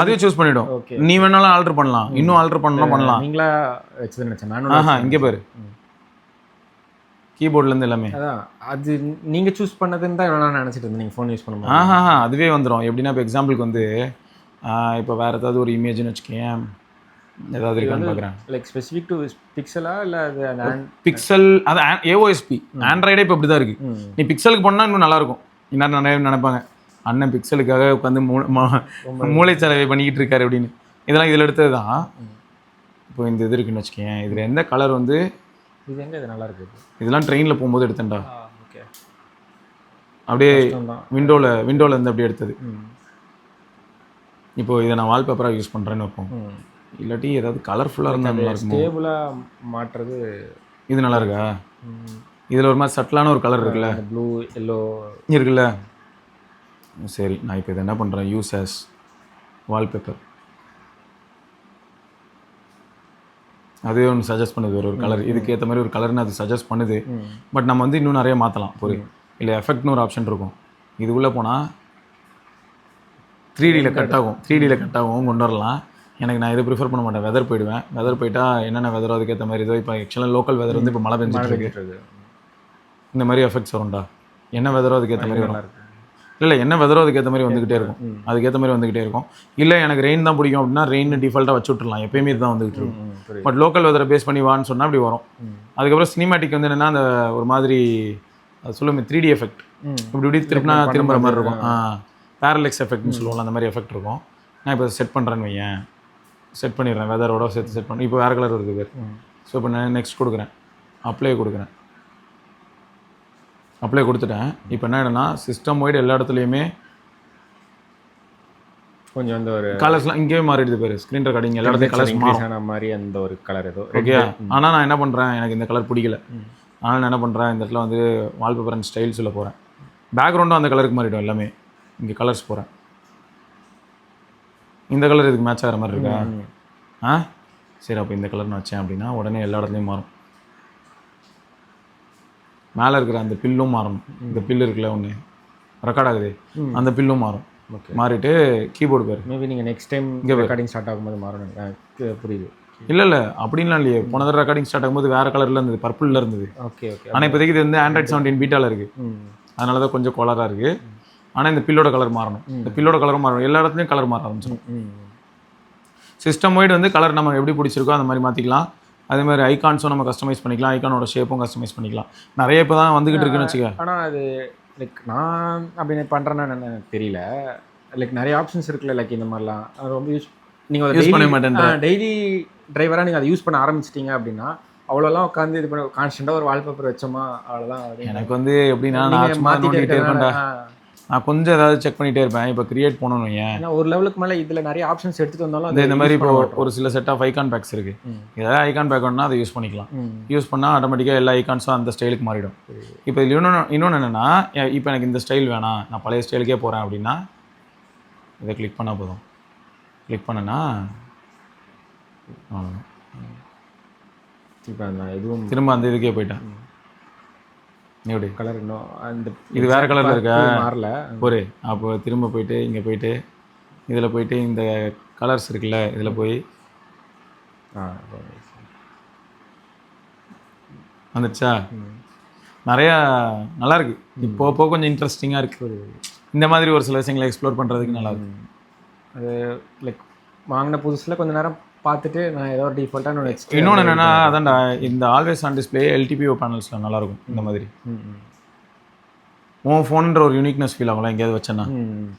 அதே சூஸ் பண்ணிவிடும். நீ வேணாலும் ஆல்ட்ரு பண்ணலாம், இன்னும் ஆல்ட்ரு பண்ணலாம். நீங்களா வச்சது நினச்சேன். இங்கே பாரு கீபோர்ட்லேருந்து எல்லாமே. அதான் அது நீங்கள் சூஸ் பண்ணதுன்னு தான் நான் நினச்சிட்டு இருந்தேன். நீங்கள் ஃபோன் யூஸ் பண்ணும்போது அதுவே வந்துடும். எப்படின்னா இப்போ எக்ஸாம்பிளுக்கு வந்து இப்போ வேறு ஏதாவது ஒரு இமேஜ்னு வச்சுக்கேன், ஏதாவது இருக்கான்னு பார்க்குறேன். லைக் ஸ்பெசிஃபிக் டு பிக்சலா இல்லை அது பிக்சல்? அது ஏஓஎஸ்பி ஆண்ட்ராய்டே இப்போ இப்படி தான் இருக்குது. நீ பிக்சலுக்கு போனால் இன்னும் நல்லாயிருக்கும். இன்னும் நிறைய நினைப்பாங்க அண்ணன் பிக்சலுக்காக உட்காந்து மூளை செலவை பண்ணிக்கிட்டு இருக்காரு அப்படின்னு. இதெல்லாம் இதில் எடுத்தது தான். இப்போ இந்த இது இருக்குன்னு வச்சுக்கேன், இதில் எந்த கலர் வந்து இது எங்கே இது நல்லா இருக்குது. இதெல்லாம் ட்ரெயினில் போகும்போது எடுத்தேன்டா. ஓகே. அப்படியே விண்டோவில் இருந்து அப்படியே எடுத்தது. இப்போ இதை நான் வால்பேப்பராக யூஸ் பண்ணுறேன்னு வைப்போம். இல்லாட்டி ஏதாவது கலர்ஃபுல்லாக இருந்தால் நல்லா இருக்கும். ஸ்டேபிளாக மாட்டுறது இது நல்லா இருக்கா? இதில் ஒரு மாதிரி சட்டிலான ஒரு கலர் இருக்குல்ல, ப்ளூ எல்லோ இருக்குல்ல. சரி நான் இப்போ இதை என்ன பண்ணுறேன், யூஸ் ஆஸ் வால்பேப்பர். அதே ஒன்று சஜஸ்ட் பண்ணுது ஒரு கலர், இதுக்கு ஏற்ற மாதிரி ஒரு கலர்னு அது சஜஸ்ட் பண்ணுது. பட் நம்ம வந்து இன்னும் நிறைய மாற்றலாம். புரியும் இல்லை, எஃபெக்ட்னு ஒரு ஆப்ஷன் இருக்கும். இது உள்ளே போனால் 3Dயில் கட் ஆகும் கொண்டு வரலாம். எனக்கு நான் இதை ப்ரிஃபர் பண்ண மாட்டேன். வெதர் போயிடுவேன். வெதர் போயிட்டா என்னென்ன வெதரோ அதுக்கேற்ற மாதிரி இதோ இப்போ ஆக்சுவலாக லோக்கல் வெதர் வந்து இப்போ மழை பெஞ்சிட்டு இருக்கு. இந்த மாதிரி எஃபெக்ட்ஸ் வரும்டா. என்ன வெதரோ அதுக்கேற்ற மாதிரி வரும். இல்லை என்ன வெதரோ அதுக்கேற்ற மாதிரி வந்துக்கிட்டே இருக்கும். இல்லை எனக்கு ரெயின் தான் பிடிக்கும் அப்படின்னா ரெயின் டிஃபால்ட்டாக வச்சு விட்டுலாம், எப்பயுமே இதுதான் வந்துகிட்டு இருக்கும். பட் லோக்கல் வெதரை பேஸ் பண்ணி வான்னு சொன்னால் அப்படி வரும். அதுக்கப்புறம் சினிமேட்டிக் வந்து என்னென்னா அந்த ஒரு மாதிரி அது சொல்லுமே 3D எஃபெக்ட், இப்படி திருப்பினா திரும்புகிற மாதிரி இருக்கும். பேரலெக்ஸ் எஃபெக்ட்னு சொல்லுவோம்ல, அந்த மாதிரி எஃபெக்ட் இருக்கும். நான் இப்போ செட் பண்ணுறேன்னு வையேன், செட் பண்ணிடுறேன், வெதரோட சேர்த்து செட் பண்ணி இப்போ வேறு கலர் வருது பேர். ஸோ இப்போ நான் நெக்ஸ்ட் கொடுக்குறேன், அப்ளை கொடுத்துட்டேன். இப்போ என்ன ஆகிடும்னா சிஸ்டம் வைடு எல்லா இடத்துலையுமே கொஞ்சம் அந்த ஒரு கலர்ஸ்லாம் இங்கேயே மாறிடுது பேர். ஸ்க்ரீன் ரெக்கார்டிங் எல்லா இடத்துலையும் கலர்ஸ் மாறும் மாதிரி அந்த ஒரு கலர் ஏதோ. ஓகே. ஆனால் நான் என்ன பண்ணுறேன், எனக்கு இந்த கலர் பிடிக்கல. ஆனால் நான் என்ன பண்ணுறேன், இந்த இடத்துல வந்து வால்பேப்பர் அண்ட் ஸ்டைல்ஸில் போகிறேன். பேக்ரவுண்டும் அந்த கலருக்கு மாறிடும் எல்லாமே. இங்கே கலர்ஸ் போகிறேன், இந்த கலர் இதுக்கு மேட்ச் ஆகிற மாதிரி இருக்கா? சரி அப்போ இந்த கலர் நான் வச்சேன் அப்படின்னா உடனே எல்லா இடத்துலையும் மாறும். மேலே இருக்கிற அந்த பில்லும் மாறணும். இந்த பில்லு இருக்குல்ல ஒன்று ரெக்கார்ட் ஆகுது, அந்த பில்லும் மாறும். மாறிட்டு கீபோர்டு பேர் மேபி நீங்கள் நெக்ஸ்ட் டைம் இங்கே ரெக்கார்டிங் ஸ்டார்ட் ஆகும்போது மாறணும். புரியுது. இல்லை அப்படின்லாம் இல்லையே. போன தடவை ரெக்கார்டிங் ஸ்டார்ட் ஆகும்போது வேறு கலரில் இருந்தது, பர்பிளில் இருந்தது. ஓகே. ஆனால் இப்போதைக்கு இது வந்து ஆண்ட்ராய்ட் 17 பீட்டாவில் இருக்குது. அதனால தான் கொஞ்சம் கோலராக இருக்குது. ஆனால் இந்த பில்லோட கலர் மாறணும். இந்த பில்லோட கலரும் மாறணும். எல்லா இடத்துலையும் கலர் மாற ஆரம்பிச்சிடும். சிஸ்டம் வைடு வந்து கலர் நம்ம எப்படி பிடிச்சிருக்கோ அந்த மாதிரி மாற்றிக்கலாம். அதே மாதிரி ஐகான்ஸும் நம்ம கஸ்டமைஸ் பண்ணிக்கலாம், ஐகானோட ஷேப்பும் கஸ்டமைஸ் பண்ணிக்கலாம். நிறைய இப்போ தான் வந்துக்கிட்டு இருக்குன்னு வச்சுக்க. ஆனால் அது லைக் நான் அப்படி பண்ணுறேன்னு எனக்கு தெரியல. லைக் நிறைய ஆப்ஷன்ஸ் இருக்குல்ல, லைக் இந்த மாதிரிலாம் ரொம்ப நீங்கள் யூஸ் பண்ண மாட்டேன். டெய்லி டிரைவராக நீங்கள் அதை யூஸ் பண்ண ஆரம்பிச்சிட்டிங்க அப்படின்னா அவ்வளோலாம் உட்காந்து இது பண்ண கான்ஸ்டண்ட்டாக ஒரு வால்பேப்பர் வச்சோமா அவ்வளோதான். எனக்கு வந்து எப்படின்னா நான் மாற்றிட்டே இருப்பேன்டா. நான் கொஞ்சம் ஏதாவது செக் பண்ணிகிட்டே இருப்பேன். இப்போ கிரியேட் பண்ணணும் ஏன் ஏன்னா ஒரு லெவலுக்கு மேலே இதில் நிறைய ஆப்ஷன்ஸ் எடுத்துகிட்டு வந்தாலும் அது இந்த மாதிரி இப்போ ஒரு சில செட் ஆஃப் ஐகான் பேக்ஸ் இருக்குது. ஏதாவது ஐகான் பேக் வேணும்னா அதை யூஸ் பண்ணிக்கலாம். யூஸ் பண்ணால் ஆட்டோமேட்டிக்காக எல்லா ஐகான்ஸும் அந்த ஸ்டைலுக்கு மாறிடும். இப்போ இதில் இன்னொன்று என்னென்னா, இப்போ எனக்கு இந்த ஸ்டைல் வேணாம், நான் பழைய ஸ்டைலுக்கே போகிறேன் அப்படின்னா இதை கிளிக் பண்ணால் போதும். கிளிக் பண்ணேன்னா இப்போ நான் எதுவும் திரும்ப அந்த இதுக்கே போயிட்டேன். எப்படி கலர் இன்னும் அந்த இது வேறு கலரில் இருக்கா மாறல ஒரு அப்போ திரும்ப போயிட்டு இங்கே போயிட்டு இதில் போயிட்டு இந்த கலர்ஸ் இருக்குல்ல இதில் போய் வந்துடுச்சா. நிறையா நல்லாயிருக்கு. இப்போ கொஞ்சம் இன்ட்ரெஸ்டிங்காக இருக்குது. இந்த மாதிரி ஒரு சில விஷயங்களை எக்ஸ்ப்ளோர் பண்ணுறதுக்கு நல்லாயிருக்கு. அது லைக் வாங்கின புதுசில் கொஞ்சம் நேரம் பார்த்துட்டு நான் ஏதோ ஒரு டிஃபால்ட்டாக இன்னொன்று என்னென்னா, அதான்டா இந்த ஆல்வேஸ் ஆன் டிஸ்பிளே LTPO பேனல்ஸில் நல்லாயிருக்கும். இந்த மாதிரி உன் ஃபோன்ற ஒரு யூனிக்னஸ் ஃபீல் ஆகலாம் எங்கேயாவது வச்சேன்னா.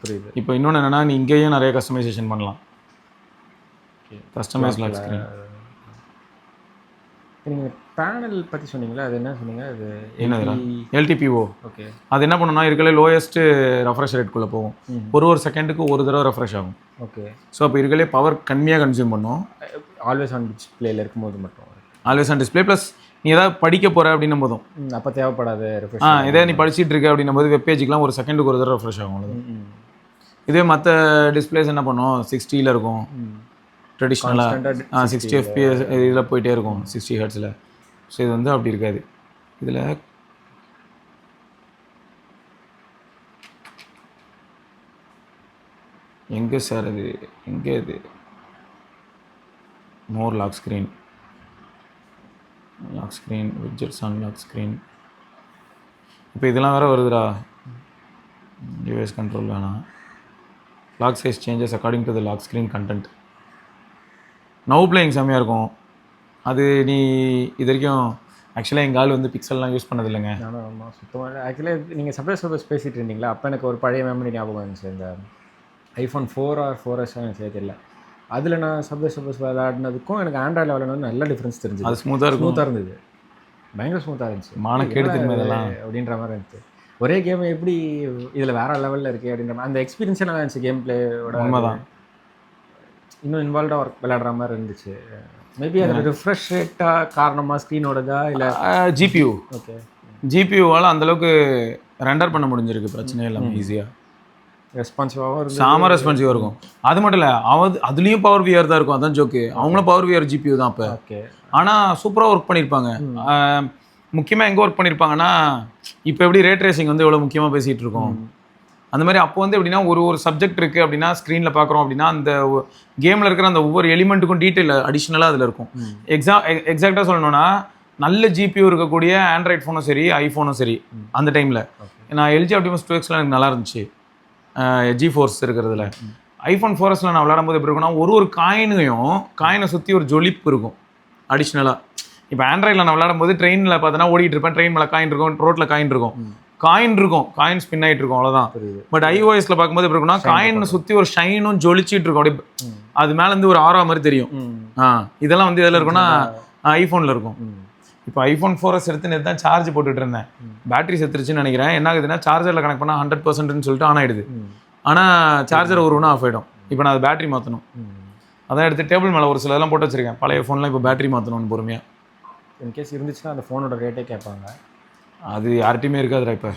புரியுது. இப்போ இன்னொன்று என்னென்னா, நீ இங்கேயும் நிறைய கஸ்டமைசேஷன் பண்ணலாம். Customize lock screen. நீங்கள் பேனல் பற்றி சொன்னீங்களா, அது என்ன சொன்னீங்க? அது என்னதுடா LTPO. ஓகே. அது என்ன பண்ணுன்னா இருக்கல லோயஸ்ட்டு ரெஃப்ரெஷ் ரேட்குள்ளே போகும். ஒரு செகண்டுக்கு ஒரு தடவை ரெஃப்ரெஷ் ஆகும். ஓகே. ஸோ அப்போ இருக்கலே பவர் கம்மியாக கன்சியூம் பண்ணும். ஆல்வேஸ் ஆன் டிஸ்பிளேல இருக்கும்போது மட்டும். ஆல்வேஸ் ஆன் டிஸ்பிளே ப்ளஸ் நீ ஏதாவது படிக்க போகிற அப்படின்னும் போதும் அப்போ தேவைப்படாது ரெஃப்ரெஷ். இதே நீ படிச்சுட்டு இருக்க அப்படின்னும் போது வெப் பேஜுக்குலாம் ஒரு செகண்டுக்கு ஒரு தடவை ரெஃப்ரெஷ் ஆகும். இதே மற்ற டிஸ்பிளேஸ் என்ன பண்ணும், 60ல் இருக்கும் ட்ரெடிஷ்னலாக. 60 FPS இதில் போயிட்டே இருக்கும் 60 ஹெர்ட்ஸில். ஸோ இது வந்து அப்படி இருக்காது. இதில் எங்கே சார் அது, எங்கே இது more lock screen, widgets on lock screen. இப்போ இதெல்லாம் வேறு வருதுடா. டிவைஸ் கண்ட்ரோல் வேணாம். Lock size changes according to the lock screen content. Now playing செம்மையாக இருக்கும். அது நீ இது வரைக்கும் ஆக்சுவலாக எங்கள் ஆள் வந்து பிக்சல்லாம் யூஸ் பண்ணது இல்லைங்க. ஆமாம் சுத்தமாக. ஆக்சுவலாக நீங்கள் சப்ரைஸ் பேசிகிட்டு இருந்தீங்களா, அப்போ எனக்கு ஒரு பழைய மெமரி ஞாபகம் இருந்துச்சு. இந்த iPhone 4 or 4S எனக்கு தெரியல. அதில் நான் சப்ரைஸ் விளையாடினதுக்கும் எனக்கு ஆண்ட்ராய்டில் விளையாடுனது நல்ல டிஃப்ரென்ஸ் தெரிஞ்சு. அது ஸ்மூத்தாக இருந்தது. பயங்கர ஸ்மூத்தாக இருந்துச்சு. மானக்கேடு திரும்ப இதெல்லாம் அப்படின்ற மாதிரி இருந்துச்சு. ஒரே கேம் எப்படி இதில் வேறு லெவலில் இருக்குது அப்படின்ற மாதிரி அந்த எக்ஸ்பீரியன்ஸே நல்லா இருந்துச்சு. கேம் பிளேயோட உண்மைதான். இன்னும் இன்வால்வ்டாக ஒர்க் விளையாடுற மாதிரி இருந்துச்சு. மேபி அது ரிஃப்ரெஷ் ரேட்டாக காரணமாக ஸ்க்ரீனோடதா இல்லை GPU. ஓகே. GPUவால் அந்தளவுக்கு ரெண்டர் பண்ண முடிஞ்சிருக்கு. பிரச்சனையே இல்லாமல் ஈஸியாக ரெஸ்பான்சிவாகவும் இருக்கும். சாம ரெஸ்பான்சிவாக இருக்கும். அது மட்டும் இல்லை, அதுலேயும் பவர் விஆர் தான் இருக்கும். அதான் ஜோக்கு. அவங்களும் பவர் விஆர் GPU தான் இப்போ. ஓகே. ஆனால் சூப்பராக ஒர்க் பண்ணியிருப்பாங்க. முக்கியமாக எங்கே ஒர்க் பண்ணியிருப்பாங்கன்னா, இப்போ எப்படி ரேட் ரேசிங் வந்து எவ்வளோ முக்கியமாக பேசிகிட்டு இருக்கோம், அந்த மாதிரி அப்போ வந்து எப்படின்னா ஒரு சப்ஜெக்ட் இருக்குது அப்படின்னா ஸ்க்ரீனில் பார்க்குறோம் அப்படின்னா அந்த கேமில் இருக்கிற அந்த ஒவ்வொரு எலிமெண்ட்டுக்கும் டீட்டெயில் அடிஷ்னலாக அதில் இருக்கும். எக்ஸாக்டாக சொல்லணும்னா, நல்ல GPU இருக்கக்கூடிய ஆண்ட்ராய்ட் ஃபோனும் சரி ஐஃபோனும் சரி அந்த டைமில் நான் LG Optimus 2Xலாம் எனக்கு நல்லா இருந்துச்சு. GeForce இருக்கிறதுல iPhone 4S நான் விளையாடும்போது எப்படி இருக்குன்னா, ஒரு காயினை சுற்றி ஒரு ஜொலிப்பு இருக்கும் அடிஷ்னலாக. இப்போ ஆண்ட்ராய்டில் நான் விளையாடும்போது ட்ரெயினில் பார்த்தோன்னா ஓடிட்டு இருப்பேன், ட்ரெயின் மேலே காயின் இருக்கும், ரோட்டில் காயின் இருக்கும், காயின் ஸ்பின் ஆகிட்டு இருக்கும், அவ்வளோதான். பட் iOSல பார்க்கும்போது எப்படி இருக்குன்னா, காயினை சுற்றி ஒரு ஷைனும் ஜொலிச்சிட்டு இருக்கும். அப்படியே அது மேலேருந்து ஒரு ஆரா மாதிரி தெரியும். இதெல்லாம் வந்து எதில் இருக்குன்னா ஐஃபோனில் இருக்கும். இப்போ iPhone 4S எடுத்து நேற்று தான் சார்ஜ் போட்டுட்டு இருந்தேன். பேட்டரி செத்துருச்சுன்னு நினைக்கிறேன். என்ன ஆகுதுன்னா, சார்ஜரில் கனெக்ட் பண்ணால் 100%ன்னு சொல்லிட்டு ஆன் ஆகிடுது. ஆனால் சார்ஜர் ஒரு ஒன்று ஆஃப் ஆகிடும். இப்போ நான் அது பேட்டரி மாற்றணும். அதான் எடுத்து டேபிள் மேலே ஒரு சிலதெல்லாம் போட்டு வச்சுருக்கேன். பழைய ஃபோன்லாம் இப்போ பேட்டரி மாற்றணும்னு பொறுமையாக. இன்கேஸ் இருந்துச்சுன்னா அந்த ஃபோனோட ரேட்டே கேட்பாங்க. அது யார்கிட்டையுமே இருக்காதுடா இப்போ.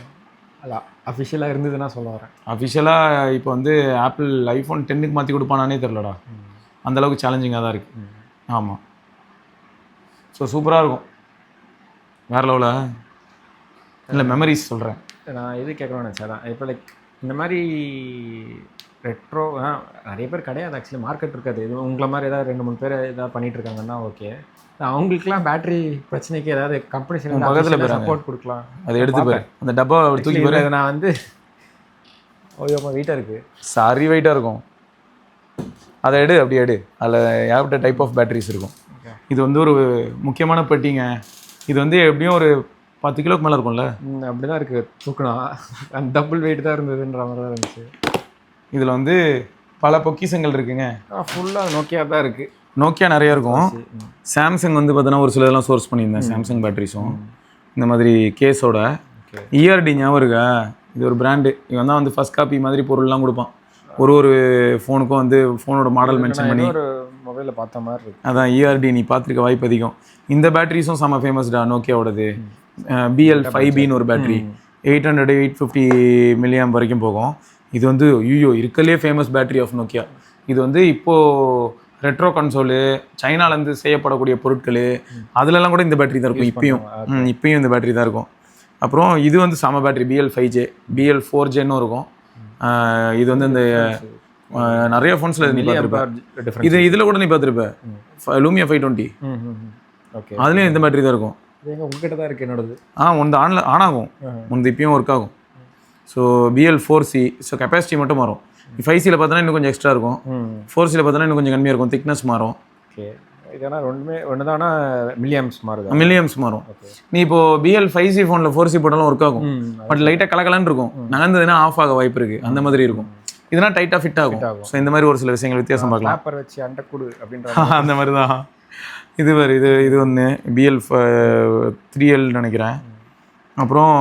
அதான் அஃபிஷியலாக இருந்ததுன்னா சொல்ல வரேன். அஃபிஷியலாக இப்போ வந்து ஆப்பிள் iPhone 10க்கு மாற்றி கொடுப்பானானே தெரிலடா. அந்தளவுக்கு சேலஞ்சிங்காக தான் இருக்குது. ஆமாம். ஸோ சூப்பராக இருக்கும். வேறு லெவலில் இல்லை மெமரிஸ் சொல்கிறேன். நான் எது கேட்குறோன்னு நினச்சேன். அதான் இப்போ லைக் இந்த மாதிரி ரெட்ரோ நிறைய பேர் கிடையாது. ஆக்சுவலி மார்க்கெட் இருக்காது. இது உங்களை மாதிரி ஏதாவது 2-3 பேர் ஏதாவது பண்ணிகிட்டு இருக்காங்கன்னா ஓகே. அவங்களுக்குலாம் பேட்டரி பிரச்சனைக்கு ஏதாவது கம்பெனி பக்கத்தில் சப்போர்ட் கொடுக்கலாம். அதை எடுத்து போய் அந்த டப்பா தூக்கி போய் நான் வந்து ஓயோமா வெயிட்டாக இருக்குது, சாரி வெயிட்டாக இருக்கும். அதை அப்படியே எடு. அதில் ஏகப்பட்ட டைப் ஆஃப் பேட்டரிஸ் இருக்கும். இது வந்து ஒரு முக்கியமான பெட்டிங்க. இது வந்து எப்படியும் ஒரு 10 கிலோக்கு மேலே இருக்கும்ல. அப்படி தான் இருக்குது. தூக்குனா அந்த டபுள் வெயிட் தான் இருந்ததுன்ற மாதிரி தான் இருந்துச்சு. இதில் வந்து பல பொக்கிஷங்கள் இருக்குங்க. ஃபுல்லாக நோக்கியா தான் இருக்குது. நோக்கியா நிறையா இருக்கும். சாம்சங் வந்து பார்த்தோன்னா ஒரு சில இதெல்லாம் சோர்ஸ் பண்ணியிருந்தேன். சாம்சங் பேட்டரிஸும் இந்த மாதிரி கேஸோட. ERD ஞாபகம் இருக்கா? இது ஒரு பிராண்டு. இவன் தான் வந்து ஃபர்ஸ்ட் காப்பி மாதிரி பொருள்லாம் கொடுப்பான். ஒரு ஃபோனுக்கும் வந்து ஃபோனோட மாடல் மென்ஷன் பண்ணி. ஒரு மொபைலில் பார்த்த மாதிரி இருக்கு. அதான் ERD நீ பார்த்துருக்க வாய்ப்பு அதிகம். இந்த பேட்டரிஸும் செம்ம ஃபேமஸ்டா நோக்கியாவோடது. BL5Bன்னு ஒரு பேட்டரி 800 850 மில்லியம் வரைக்கும் போகும். இது வந்து இருக்கலே ஃபேமஸ் பேட்டரி ஆஃப் நோக்கியா. இது வந்து இப்போது ரெட்ரோ கன்சோலு, சைனாலேருந்து செய்யப்படக்கூடிய பொருட்கள் அதுலலாம் கூட இந்த பேட்டரி தான் இருக்கும். இப்பயும் இந்த பேட்டரி தான் இருக்கும். அப்புறம் இது வந்து செம பேட்டரி BL5J, BL4Jன்னு இருக்கும். இது வந்து இந்த நிறைய ஃபோன்ஸில் நீ பார்த்துருப்ப. இதில் கூட நீ பார்த்துருப்ப லூமியா 520. ஓகே, அதுலேயும் இந்த பேட்டரி தான் இருக்கும். உங்ககிட்ட தான் இருக்குது என்னோடது. ஒன்று ஆன் ஆகும், ஒன்று இப்பயும் ஒர்க் ஆகும். So BL4C. ஸோ கெப்பாசிட்டி மட்டும் மாறும். 5Cயில் பார்த்தோன்னா இன்னும் கொஞ்சம் எக்ஸ்ட்ரா இருக்கும். 4Cயில் பார்த்தோன்னா இன்னும் கொஞ்சம் கம்மியாக இருக்கும், திக்னஸ் மாறும். ஓகே, இதெல்லாம் ஒன்று தானே மில்லியம்ஸ் மாறுது. மில்லியம்ஸ் மாறும். நீ இப்போ BL5C ஃபோனில் 4C போட்டாலும் ஒர்க் ஆகும். பட் லைட்டாக கலக்கலன்னு இருக்கும். நகர்ந்ததுன்னா ஆஃப் ஆக வாய்ப்பு இருக்குது. அந்த மாதிரி இருக்கும். இதெல்லாம் டைட்டாக ஃபிட் ஆகும். ஸோ இந்த மாதிரி ஒரு சில விஷயங்கள் வித்தியாசம் பார்க்கலாம். பேப்பர் வச்சு அண்டக்கூடு அப்படின்ற அந்த மாதிரி தான். இது ஒன்று BL3L நினைக்கிறேன். அப்புறம்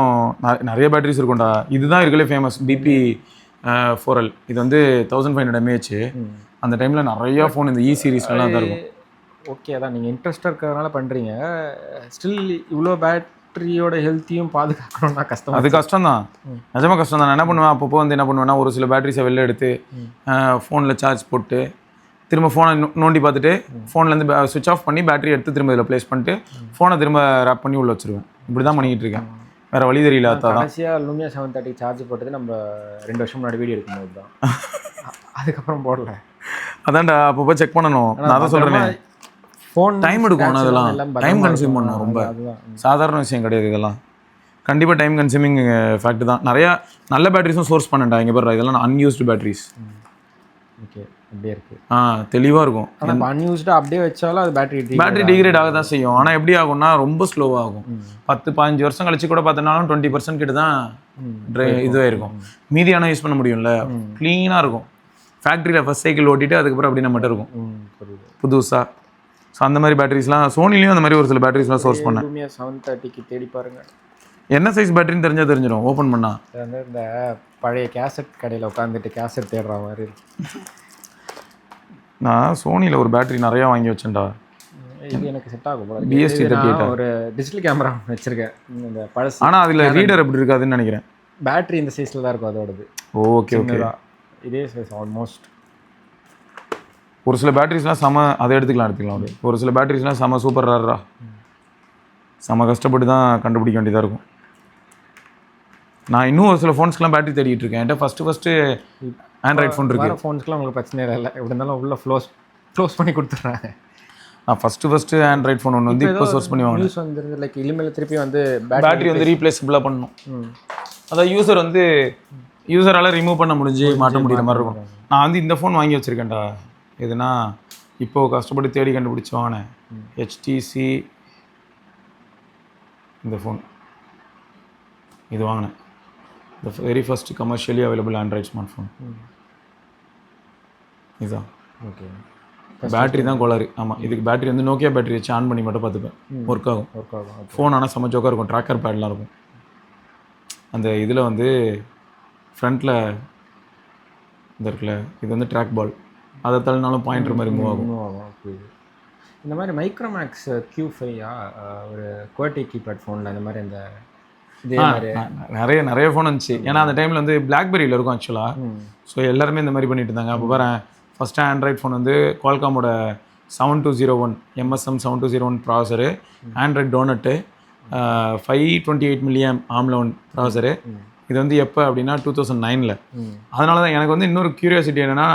நிறைய பேட்டரிஸ் இருக்கும்டா. இதுதான் இருக்கலே ஃபேமஸ் BP4L. இது வந்து 1500 mAh. அந்த டைமில் நிறையா ஃபோன் இந்த சீரீஸ்லாம் தான் இருக்கும். ஓகே, அதான் நீங்கள் இன்ட்ரெஸ்டாக இருக்கிறதுனால பண்ணுறீங்க. ஸ்டில் இவ்வளோ பேட்டரியோட ஹெல்த்தையும் பாதுகாக்கணும்னா கஷ்டம். அது கஷ்டம் தான், நிஜமாக கஷ்டம் தான். நான் என்ன பண்ணுவேன், அப்பப்போ வந்து என்ன பண்ணுவேன்னா ஒரு சில பேட்டரிஸை வெளில எடுத்து ஃபோனில் சார்ஜ் போட்டு திரும்ப ஃபோனை நோண்டி பார்த்துட்டு ஃபோன்லேருந்து சுவிட்ச் ஆஃப் பண்ணி பேட்டரி எடுத்து திரும்ப இதில் ப்ளேஸ் பண்ணிட்டு ஃபோனை திரும்ப ரேப் பண்ணி உள்ளே வச்சுருவேன். இப்படி தான் பண்ணிக்கிட்டு இருக்கேன். வேறு வழி தெரியல. கடைசியாக லூமியா 730 சார்ஜ் போட்டது நம்ம 2 வருஷம் முன்னாடி வீடியோ எடுக்கும்போது தான். அதுக்கப்புறம் போடல. அதான்டா அப்பப்போ செக் பண்ணணும். நான் தான் சொல்கிறேன், ஃபோன் டைம் எடுக்கும். ஆனால் அதெல்லாம் டைம் கன்சியூம் பண்ணணும். ரொம்ப சாதாரண விஷயம் கிடையாது இதெல்லாம். கண்டிப்பாக டைம் கன்சியூமிங் ஃபேக்ட் தான். நிறையா நல்ல பேட்டரிஸும் சோர்ஸ் பண்ணேன்டா. இங்கே பாரு, இதெல்லாம் அன்யூஸ்டு பேட்டரிஸ். ஓகே, அப்படியே இருக்குது. தெளிவாக இருக்கும். ஆனால் அன்யூஸ்டாக அப்படியே வச்சாலும் அது பேட்டரி டிகிரேட் ஆக தான் செய்யும். ஆனால் எப்படி ஆகும்னா ரொம்ப ஸ்லோவாக ஆகும். 10-15 வருஷம் கழிச்சு கூட பார்த்தனாலும் 20% கிட்ட தான் இதுவாக இருக்கும். மீதியான யூஸ் பண்ண முடியும்ல, க்ளீனாக இருக்கும். ஃபேக்ட்ரியில் ஃபஸ்ட் சைக்கிள் ஓட்டிட்டு அதுக்கப்புறம் அப்படி நம்மகிட்ட இருக்கும் புதுசாக. ஸோ அந்த மாதிரி பேட்டரிஸ்லாம் சோனிலையும் அந்த மாதிரி ஒரு சில பேட்டரிஸ்லாம் சோர்ஸ் பண்ணேன். லூமியா 730க்கு தேடி பாருங்க. என்ன சைஸ் பேட்டரின்னு தெரிஞ்சிடும் ஓப்பன் பண்ணா. வந்து இந்த பழைய கேசட் கடையில் உட்காந்துட்டு கேசட் தேடுற மாதிரி. நான் சோனியில் ஒரு பேட்டரி நிறையா வாங்கி வச்சேன்டா. இது எனக்கு செட் ஆகும். BST38 ஒரு டிஜிட்டல் கேமரா வச்சிருக்கேன் இந்த பழசு. ஆனால் அதில் ரீடர் எப்படி இருக்காதுன்னு நினைக்கிறேன். பேட்டரி இந்த சைஸில் தான் இருக்கும் அதோடது. ஓகே ஓகே, இதே சைஸ் ஆல்மோஸ்ட். ஒரு சில பேட்டரிஸ்லாம் அதை எடுத்துக்கலாம். ஒரு சில பேட்டரிஸ்லாம் செம சூப்பர் ரேரா, செம கஷ்டப்பட்டு தான் கண்டுபிடிக்க வேண்டியதாக இருக்கும். நான் இன்னும் ஒரு சில ஃபோன்ஸ்க்குலாம் பேட்டரி தேடிட்டு இருக்கேன். என்கிட்ட ஃபஸ்ட்டு ஆண்ட்ராய்ட் ஃபோன் இருக்குது. ஃபோன்ஸ்க்குலாம் உங்களுக்கு பிரச்சனை இல்லை, எப்படி இருந்தாலும் உள்ள க்ளோஸ் பண்ணி கொடுத்துட்றாங்க. நான் ஃபஸ்ட்டு ஆண்ட்ராய்ட் ஃபோன் ஒன்று வந்து இப்போ சோர்ஸ் பண்ணி வாங்கினேன். யூஸ் வந்து லைக் இனிமேல் திருப்பி வந்து பேட்டரி வந்து ரீப்ளேஸபிளாக பண்ணணும். அதான் யூஸரால் ரிமூவ் பண்ண முடிஞ்சு மாட்ட முடிகிற மாதிரி இருக்கும். நான் வந்து இந்த ஃபோன் வாங்கி வச்சுருக்கேன்டா. எதுனா இப்போது கஷ்டப்பட்டு தேடி கண்டுபிடிச்சி வாங்கினேன். HTC இந்த ஃபோன் இது வாங்கினேன். The very first commercially available Android smart phone இதுதான். ஓகே, பேட்டரி தான் கோளாறு. ஆமாம், இதுக்கு பேட்டரி வந்து நோக்கியா பேட்டரி வச்சு ஆன் பண்ணி மட்டும் பார்த்துப்பேன். ஒர்க் ஆகும். ஃபோன் ஆனால் செம்ம ஜோக்காக இருக்கும். ட்ராக்கர் பேட்லாம் இருக்கும். அந்த இதில் வந்து ஃப்ரண்ட்டில் இந்த இருக்குல்ல, இது வந்து ட்ராக் பால். அதை தள்ளினாலும் பாயிண்டர் மாதிரி மூவ் ஆகும். இந்த மாதிரி மைக்ரோமேக்ஸ் Q5 ஒரு QWERTY கீபேட் ஃபோனில் இந்த மாதிரி இந்த நிறைய ஃபோன் வந்துச்சு. ஏன்னா அந்த டைமில் வந்து பிளாக்பெரியில் இருக்கும் ஆக்சுவலாக. ஸோ எல்லாருமே இந்த மாதிரி பண்ணிட்டு இருந்தாங்க. அப்போ பாரு, ஃபஸ்ட்டு ஆண்ட்ராய்ட் ஃபோன் வந்து குவால்காமோட 7201 MSM 7201 processor, Android doughnut, 528 மில்லியம் ARM11 processor. இது வந்து எப்போ அப்படின்னா 2009. அதனால தான் எனக்கு வந்து இன்னொரு க்யூரியாசிட்டி என்னென்னா,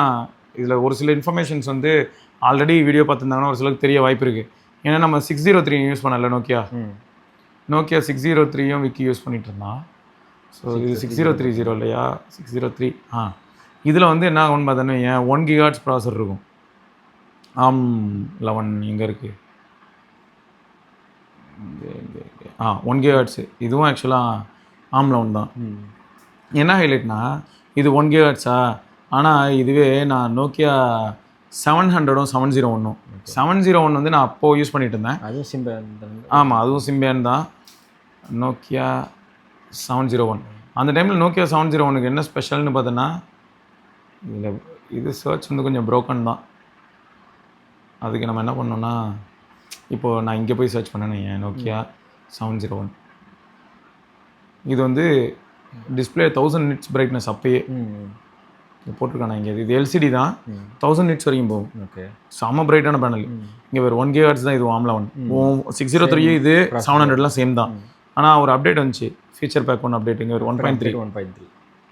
இதில் ஒரு சில இன்ஃபர்மேஷன்ஸ் வந்து ஆல்ரெடி வீடியோ பார்த்துருந்தாங்கன்னா ஒரு சிலருக்கு தெரிய வாய்ப்பு இருக்குது. ஏன்னா நம்ம 603 யூஸ் பண்ணல, நோக்கியா 603யும் விக்கி யூஸ் பண்ணிகிட்டு இருந்தான். ஸோ இது 6030 இல்லையா, 603. இதில் வந்து என்ன ஆகும்னு பார்த்தோன்னா, 1 GHz ப்ராசர் இருக்கும். ARM11 இங்கே இருக்குது. 1 GHz. இதுவும் ஆக்சுவலாக ARM11 தான். என்ன ஹைலைட்னா, இது 1 GHz. ஆனால் இதுவே நான் நோக்கியா 700ம் 701ம் 701 வந்து நான் அப்போது யூஸ் பண்ணிட்டு இருந்தேன். அதுவும் சிம்பியன். ஆமாம், அதுவும் சிம்பியன் தான். நோக்கியா 701 அந்த டைமில் நோக்கியா 701 என்ன ஸ்பெஷல்னு பார்த்தோன்னா இதில் இது சர்ச் வந்து கொஞ்சம் ப்ரோக்கன் தான். அதுக்கு நம்ம என்ன பண்ணோம்னா இப்போது நான் இங்கே போய் சர்ச் பண்ணேன் என் நோக்கியா 701 இது வந்து டிஸ்பிளே 1000 nits பிரைட்னஸ் அப்பயே இது போட்டிருக்கானே இங்கே இது எல்சிடி தான் 1000 nits வரைக்கும் போகும். ஓகே செம்ம பிரைட்டான பேனல். இங்கே வேறு 1 GHz தான் இது ஆம்லா 1 603 இது 700லாம் சேம் தான். ஆனால் ஒரு அப்டேட் வந்துச்சு ஃபீச்சர் பேக் 1 அப்டேட் இங்கே ஒரு 1.3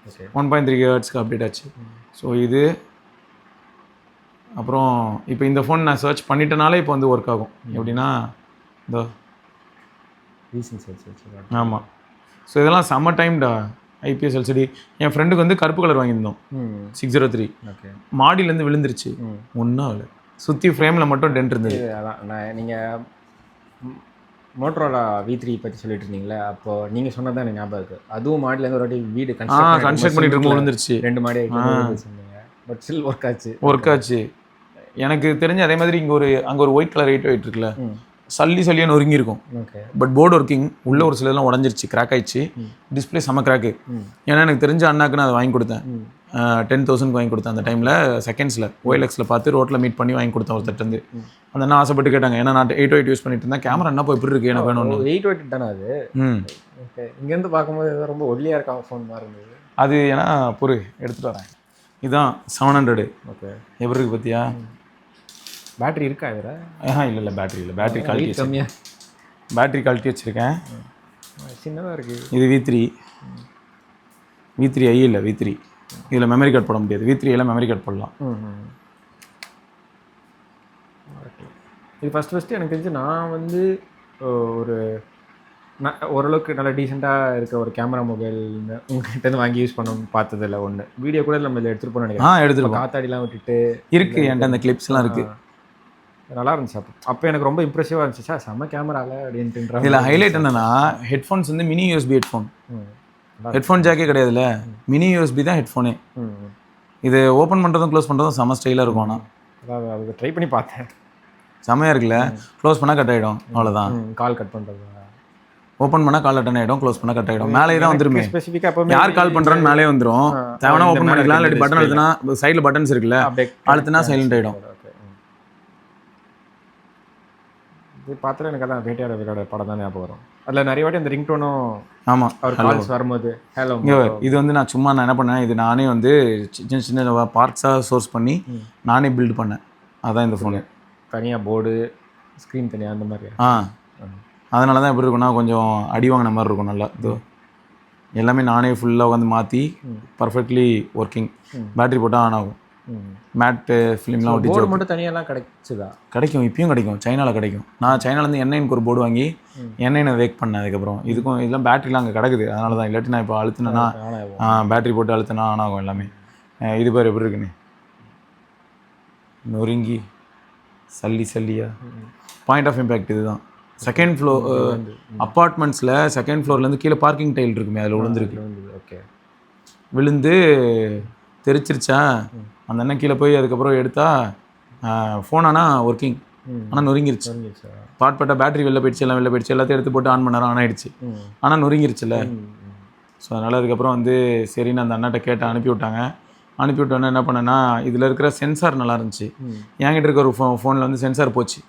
ஓகே 1.3 GHzக்கு அப்டேட் ஆச்சு. ஸோ இது அப்புறம் இப்போ இந்த ஃபோன் நான் சர்ச் பண்ணிட்டனாலே இப்போ வந்து ஒர்க் ஆகும். எப்படின்னா இந்த ரீசன் சர்ச் ஆமாம். ஸோ இதெல்லாம் செம்ம டைம்டா. ஐபிஎஸ் எல்சிடி என் ஃப்ரெண்டுக்கு வந்து கருப்பு கலர் வாங்கியிருந்தோம் 603 ஓகே மாடியிலேருந்து விழுந்துருச்சு ஒன்றும் இல்லை சுற்றி ஃப்ரேமில் மட்டும் டென்ட் இருந்தது. அதான் நான் நீங்கள் மோட்டரோலா V3 பற்றி சொல்லிட்டு இருந்தீங்களே, அப்போது நீங்கள் சொன்னதான் எனக்கு ஞாபகம் இருக்குது. அதுவும் மாடியிலேருந்து ஒரு வாட்டி வீடு கன்ஸ்ட்ரக்ட் பண்ணிட்டு இருக்கும் விழுந்துருச்சு 2 மாடி சொன்னீங்க. பட் ஸ்டில் ஒர்க் ஆச்சு. எனக்கு தெரிஞ்ச அதே மாதிரி இங்கே அங்கே ஒரு ஒயிட் கலர் 808 இருக்குல்ல சல்லியாக நொறுங்கி இருக்கும். ஓகே பட் போர்டு ஒர்க்கிங் உள்ள ஒரு சிலதெல்லாம் உடஞ்சிருச்சு கிராக் ஆயிடுச்சு. டிஸ்பிளே செம்ம கிராக்கு. ஏன்னா எனக்கு தெரிஞ்ச அண்ணாக்கு நான் அதை வாங்கி கொடுத்தேன் 10,000 வாங்கி கொடுத்தேன். அந்த டைமில் செகண்ட்ஸில் OLXல பார்த்து ரோட்டில் மீட் பண்ணி வாங்கி கொடுத்தேன் ஒருத்தட்டு வந்து. அந்த அண்ணா ஆசைப்பட்டு கேட்டாங்க ஏன்னா நான் 808 யூஸ் பண்ணிட்டு இருந்தேன். கேமரா என்ன எப்படி இருக்கு எனக்கு வேணும்னு. 808 தானே அது? ஓகே இங்கேருந்து பார்க்கும்போது ரொம்ப ஒல்லியாக இருக்காங்க ஃபோன் மாதிரி இருந்தது. அது ஏன்னா பொறு எடுத்துகிட்டு வரேன். இதுதான் 700. ஓகே எப்படி இருக்கு பார்த்தியா? பேட்டரி இருக்கா இதில்? இல்லை பேட்டரி இல்லை. பேட்டரி குவாலிட்டி கம்மியாக பேட்டரி குவாலிட்டி வச்சுருக்கேன். சின்னதாக இருக்குது. இது V3i இல்லை V3. இதில் மெமரி கார்டு போட முடியாது. V3 மெமரி கார்டு போடலாம். இது ஃபஸ்ட்டு எனக்கு தெரிஞ்சு நான் வந்து ஓரளவுக்கு நல்லா டீசெண்டாக இருக்க ஒரு கேமரா மொபைல் உங்கள்கிட்ட வாங்கி யூஸ் பண்ண பார்த்ததில்ல. ஒன்று வீடியோ கூட நம்ம இதில் எடுத்துகிட்டு போன நினைக்கிறேன். எடுத்துகிட்டு காத்தாடிலாம் விட்டுட்டு இருக்குது என்கிட்ட அந்த கிளிப்ஸ்லாம் இருக்குது. நல்லா இருந்துச்சு. அப்போ எனக்கு ரொம்ப இம்ப்ரெசிவாக இருந்துச்சு. சார் செம்ம கேமராவில் அப்படின்ட்டு. இதில் ஹைலைட் என்னன்னா ஹெட்ஃபோன்ஸ் வந்து மினி USB ஹெட்ஃபோன். ஹெட்ஃபோன் ஜாக்கே கிடையாதுல்ல, மினி USB தான் ஹெட்ஃபோனே. இது ஓப்பன் பண்ணுறதும் க்ளோஸ் பண்ணுறதும் செம்ம ஸ்டைலாக இருக்கும். ஆனால் அதாவது அது ட்ரை பண்ணி பார்த்தேன், செம்மையாக இருக்குல்ல. க்ளோஸ் பண்ணால் கட் ஆகிடும், அவ்வளோதான். கால் கட் பண்ணுறது. ஓப்பன் பண்ணால் கால் அட்டன் ஆகிடும், க்ளோஸ் பண்ணால் கட் ஆகிடும். மேலே தான் வந்துருமே. ஸ்பெசிஃபிக்காக யார் கால் பண்ணுறான்னு மேலே வந்துடும். தேவைன்னா ஓப்பன் பண்ணிக்கலாம், இல்லாட்டி பட்டன் அழுத்தினா சைடில் பட்டன்ஸ் இருக்குல்ல, அழுத்தினா சைலண்ட் ஆகிடும். இது பார்த்துட்டு எனக்கு அதான் வேட்டையாட விளையாட படம் தான் ஞாபகம் வரும். அதில் நிறைய வாட்டி அந்த ரிங்டோனும். ஆமாம், அவர் கால்ஸ் வரும்போது ஹலோ. இது வந்து நான் சும்மா நான் என்ன பண்ணேன், இது நானே வந்து சின்ன சின்ன பார்ட்ஸாக சோர்ஸ் பண்ணி நானே பில்ட் பண்ணேன். அதான் இந்த ஃபோனு. தனியாக போர்டு ஸ்க்ரீன் தனியாக அந்த மாதிரி. அதனால தான் எப்படி இருக்குன்னா கொஞ்சம் அடி வாங்கின மாதிரி இருக்கும். நல்லா இது எல்லாமே நானே ஃபுல்லாக வந்து மாற்றி பர்ஃபெக்ட்லி ஒர்க்கிங். பேட்டரி போட்டால் ஆன் ஆகும். மேட்டு ஃபிலிம்லாம் ஒட்டி போர்டு மட்டும் தனியாலாம் கிடைச்சதா? கிடைக்கும், இப்பயும் கிடைக்கும். சைனாவில் கிடைக்கும். நான் சைனாலேருந்து N9க்கு ஒரு போர்டு வாங்கி N9 வேக் பண்ணேன். அதுக்கப்புறம் இதுக்கும் இதெல்லாம் பேட்டரிலாம் அங்கே கிடக்குது. அதனால தான். இல்லாட்டி நான் இப்போ அழுத்தினேன்னா பேட்டரி போட்டு அழுத்தினா ஆன் ஆகும் எல்லாமே. இது பேர் எப்படி இருக்குன்னு நொறுங்கி சல்லியா. பாயிண்ட் ஆஃப் இம்பேக்ட் இதுதான். செகண்ட் ஃப்ளோர் அப்பார்ட்மெண்ட்ஸில் செகண்ட் ஃப்ளோர்லேருந்து கீழே பார்க்கிங் டைல் இருக்குமே, அதில் விழுந்துருக்கு. ஓகே, விழுந்து தெரிச்சிருச்சா. அந்த அண்ணன் கீழே போய் அதுக்கப்புறம் எடுத்தா ஃபோன் ஆனால் ஒர்க்கிங், ஆனால் நொறுங்கிருச்சு. பாட்பட்ட பேட்டரி வெளில போயிடுச்சு, எல்லாம் வெளில போயிடுச்சு. எல்லாத்தையும் எடுத்து போட்டு ஆன் பண்ணாரம் ஆன் ஆகிடுச்சு. ஆனால் நொறுங்கிருச்சுல்ல. ஸோ அதனால் அதுக்கப்புறம் வந்து சரின்னு அந்த அண்ணாட்ட கேட்டு அனுப்பி விட்டாங்க. அனுப்பி விட்டோன்னே என்ன பண்ணேன்னா, இதில் இருக்கிற சென்சார் நல்லா இருந்துச்சு. என்கிட்ட இருக்க ஒரு ஃபோனில் வந்து சென்சார் போச்சு.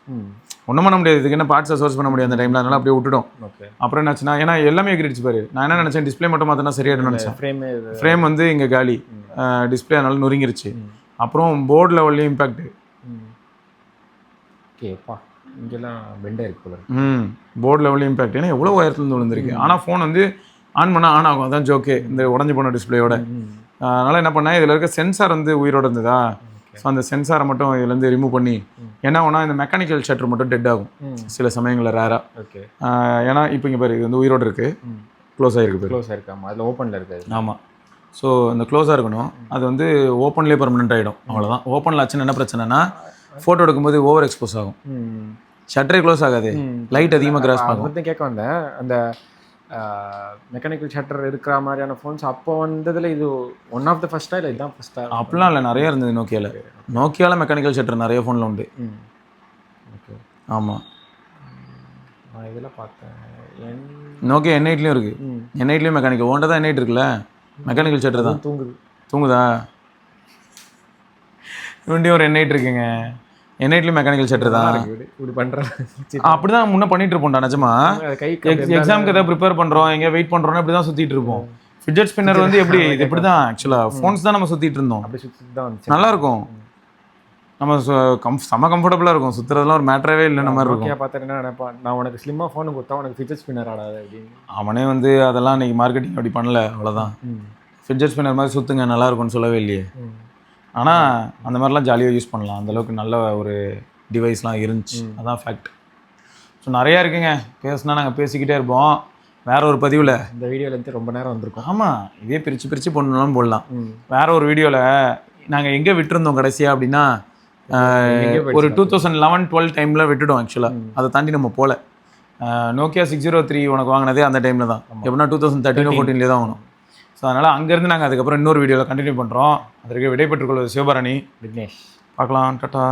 ஒன்றும் பண்ண முடியாது, இதுக்கு என்ன பார்ட்ஸை சோர்ஸ் பண்ண முடியாது அந்த டைமில். அதனால அப்படியே விட்டுட்டோம். அப்புறம் என்னாச்சுன்னா, ஏன்னா எல்லாமே எகிரிச்சு பாரு. நான் என்ன நினச்சேன், டிஸ்பிளே மட்டும் மாற்றினா சரியாயிடும் நினச்சேன். ஃப்ரேம் வந்து இங்கே காலி, டிஸ்பிளே அதனால நொறுங்கிருச்சு. அப்புறம் போர்டு லெவல்லையும் இம்பேக்ட். ஓகேப்பா, இங்கெல்லாம் பெண்டாக இருக்கு போல. போர்டு லெவல்லையும் இம்பேக்ட். ஏன்னா எவ்வளோ உயரத்துலேருந்து விழுந்திருக்கு. ஆனால் ஃபோன் வந்து ஆன் பண்ணால் ஆன் ஆகும். அதான் ஜோக்கே, இந்த உடஞ்சி போன டிஸ்பிளேயோட. அதனால் என்ன பண்ணேன், இதில் இருக்க சென்சார் வந்து உயிரோடு இருந்ததா. ஸோ அந்த சென்சாரை மட்டும் இதுலேருந்து ரிமூவ் பண்ணி என்ன ஆகுனா, இந்த மெக்கானிக்கல் ஷட்டர் மட்டும் டெட் ஆகும் சில சமயங்களில் ரேராக. ஏன்னா இப்போ இங்கே பாரு, இது வந்து உயிரோடு இருக்குது, க்ளோஸ் ஆகிருக்கு. க்ளோஸ் ஆகிருக்காமா, அதில் ஓப்பனில் இருக்குது. ஆமாம். ஸோ இந்த க்ளோஸாக இருக்கணும், அது வந்து ஓப்பன்லேயே பர்மனெண்ட் ஆகிடும். அவ்வளோதான். ஓப்பனில் ஆச்சுன்னு என்ன பிரச்சனைனா, ஃபோட்டோ எடுக்கும்போது ஓவர் எக்ஸ்போஸ் ஆகும். ஷட்டரே க்ளோஸ் ஆகாது, லைட் அதிகமாக கிராஸ் ஆகும். கேட்க வந்தேன், அந்த மெக்கானிக்கல் ஷட்டர் இருக்கிற மாதிரியான ஃபோன்ஸ் அப்போ வந்ததில் இது ஒன் ஆஃப் த ஃபஸ்ட்டாக இல்லை இதுதான் ஃபஸ்ட்டாக? அப்படிலாம் இல்லை, நிறைய இருந்தது நோக்கியாவில் மெக்கானிக்கல் ஷட்டர் நிறைய ஃபோனில் உண்டு. ஓகே, ஆமாம். நான் இதில் பார்த்தேன் என் நோக்கியா N8லையும் இருக்குது. ம். N8லையும் மெக்கானிக்கல். ஓன்ட்ட தான் N8 இருக்குல்ல, மெக்கானிக்கல் ஷட்டர் தான். தூங்குது. தூங்குதா? இவன்ட்டையும் ஒரு N8 இருக்குங்க. N8லையும் மெக்கானிக்கல் ஷட்டர் தான். இப்படி பண்ணுறேன். அப்படி தான் முன்னே பண்ணிட்டு இருப்போம்டா நிஜமா. கை எக்ஸாமுக்கு எதாவது ப்ரிப்பேர் பண்ணுறோம், எங்கேயா வெயிட் பண்ணுறோம்னா இப்படி தான் சுற்றிட்டு இருப்போம். ஃபிட்ஜெட் ஸ்பின்னர் வந்து எப்படி இது இப்படி தான் ஆக்சுவலாக ஃபோன்ஸ் தான் நம்ம சுற்றிட்டு இருந்தோம். அப்படி சுற்றி தான் வந்துச்சு. நல்லாயிருக்கும். நம்ம செம்ம கம்ஃபர்டபுளாக இருக்கும். சுற்றுறதுலாம் ஒரு மேட்டரவே இல்லைன்னு மாதிரி இருக்கும். ஓகே பார்த்தேன் என்ன நினைப்பான், நான் உனக்கு ஸ்லிம்மாக ஃபோனு கொடுத்தா உனக்கு ஃபிட்ஜெட் ஸ்பின்னர் ஆடாது அப்படின்னு. அவனே வந்து அதெல்லாம் இன்னைக்கு மார்க்கெட்டிங் அப்படி பண்ணல, அவ்வளோதான். ஃபிட்ஜெட் ஸ்பின்னர் மாதிரி சுற்றுங்க நல்லா இருக்கும்னு சொல்லவே இல்லையே. ஆனால் அந்த மாதிரிலாம் ஜாலியாக யூஸ் பண்ணலாம். அந்தளவுக்கு நல்ல ஒரு டிவைஸ்லாம் இருந்துச்சு. அதான் ஃபேக்ட். ஸோ நிறையா இருக்குங்க, பேசுனா நாங்கள் பேசிக்கிட்டே இருப்போம். வேற ஒரு பதிவில் இந்த வீடியோலேருந்து ரொம்ப நேரம் வந்திருக்கும். ஆமாம், இதே பிரித்து போடணும்னு போடலாம். வேற ஒரு வீடியோவில் நாங்கள் எங்கே விட்டுருந்தோம் கடைசியாக அப்படின்னா, ஒரு 2011-12 டைமில் விட்டுட்டோம் ஆக்சுவலாக. அதை தாண்டி நம்ம போகல. நோக்கியா 603 உனக்கு வாங்கினதே அந்த டைமில் தான். எப்படின்னா 2013-14 தான் வாங்கணும். ஸோ அதனால் அங்கேருந்து நாங்கள் அதுக்கப்புறம் இன்னொரு வீடியோவில் கண்டினியூ பண்ணுறோம். அதற்கு விடைபெற்றுக்கொள்வது சிவபரணி, விக்னேஷ். பார்க்கலாம். டாட்டா.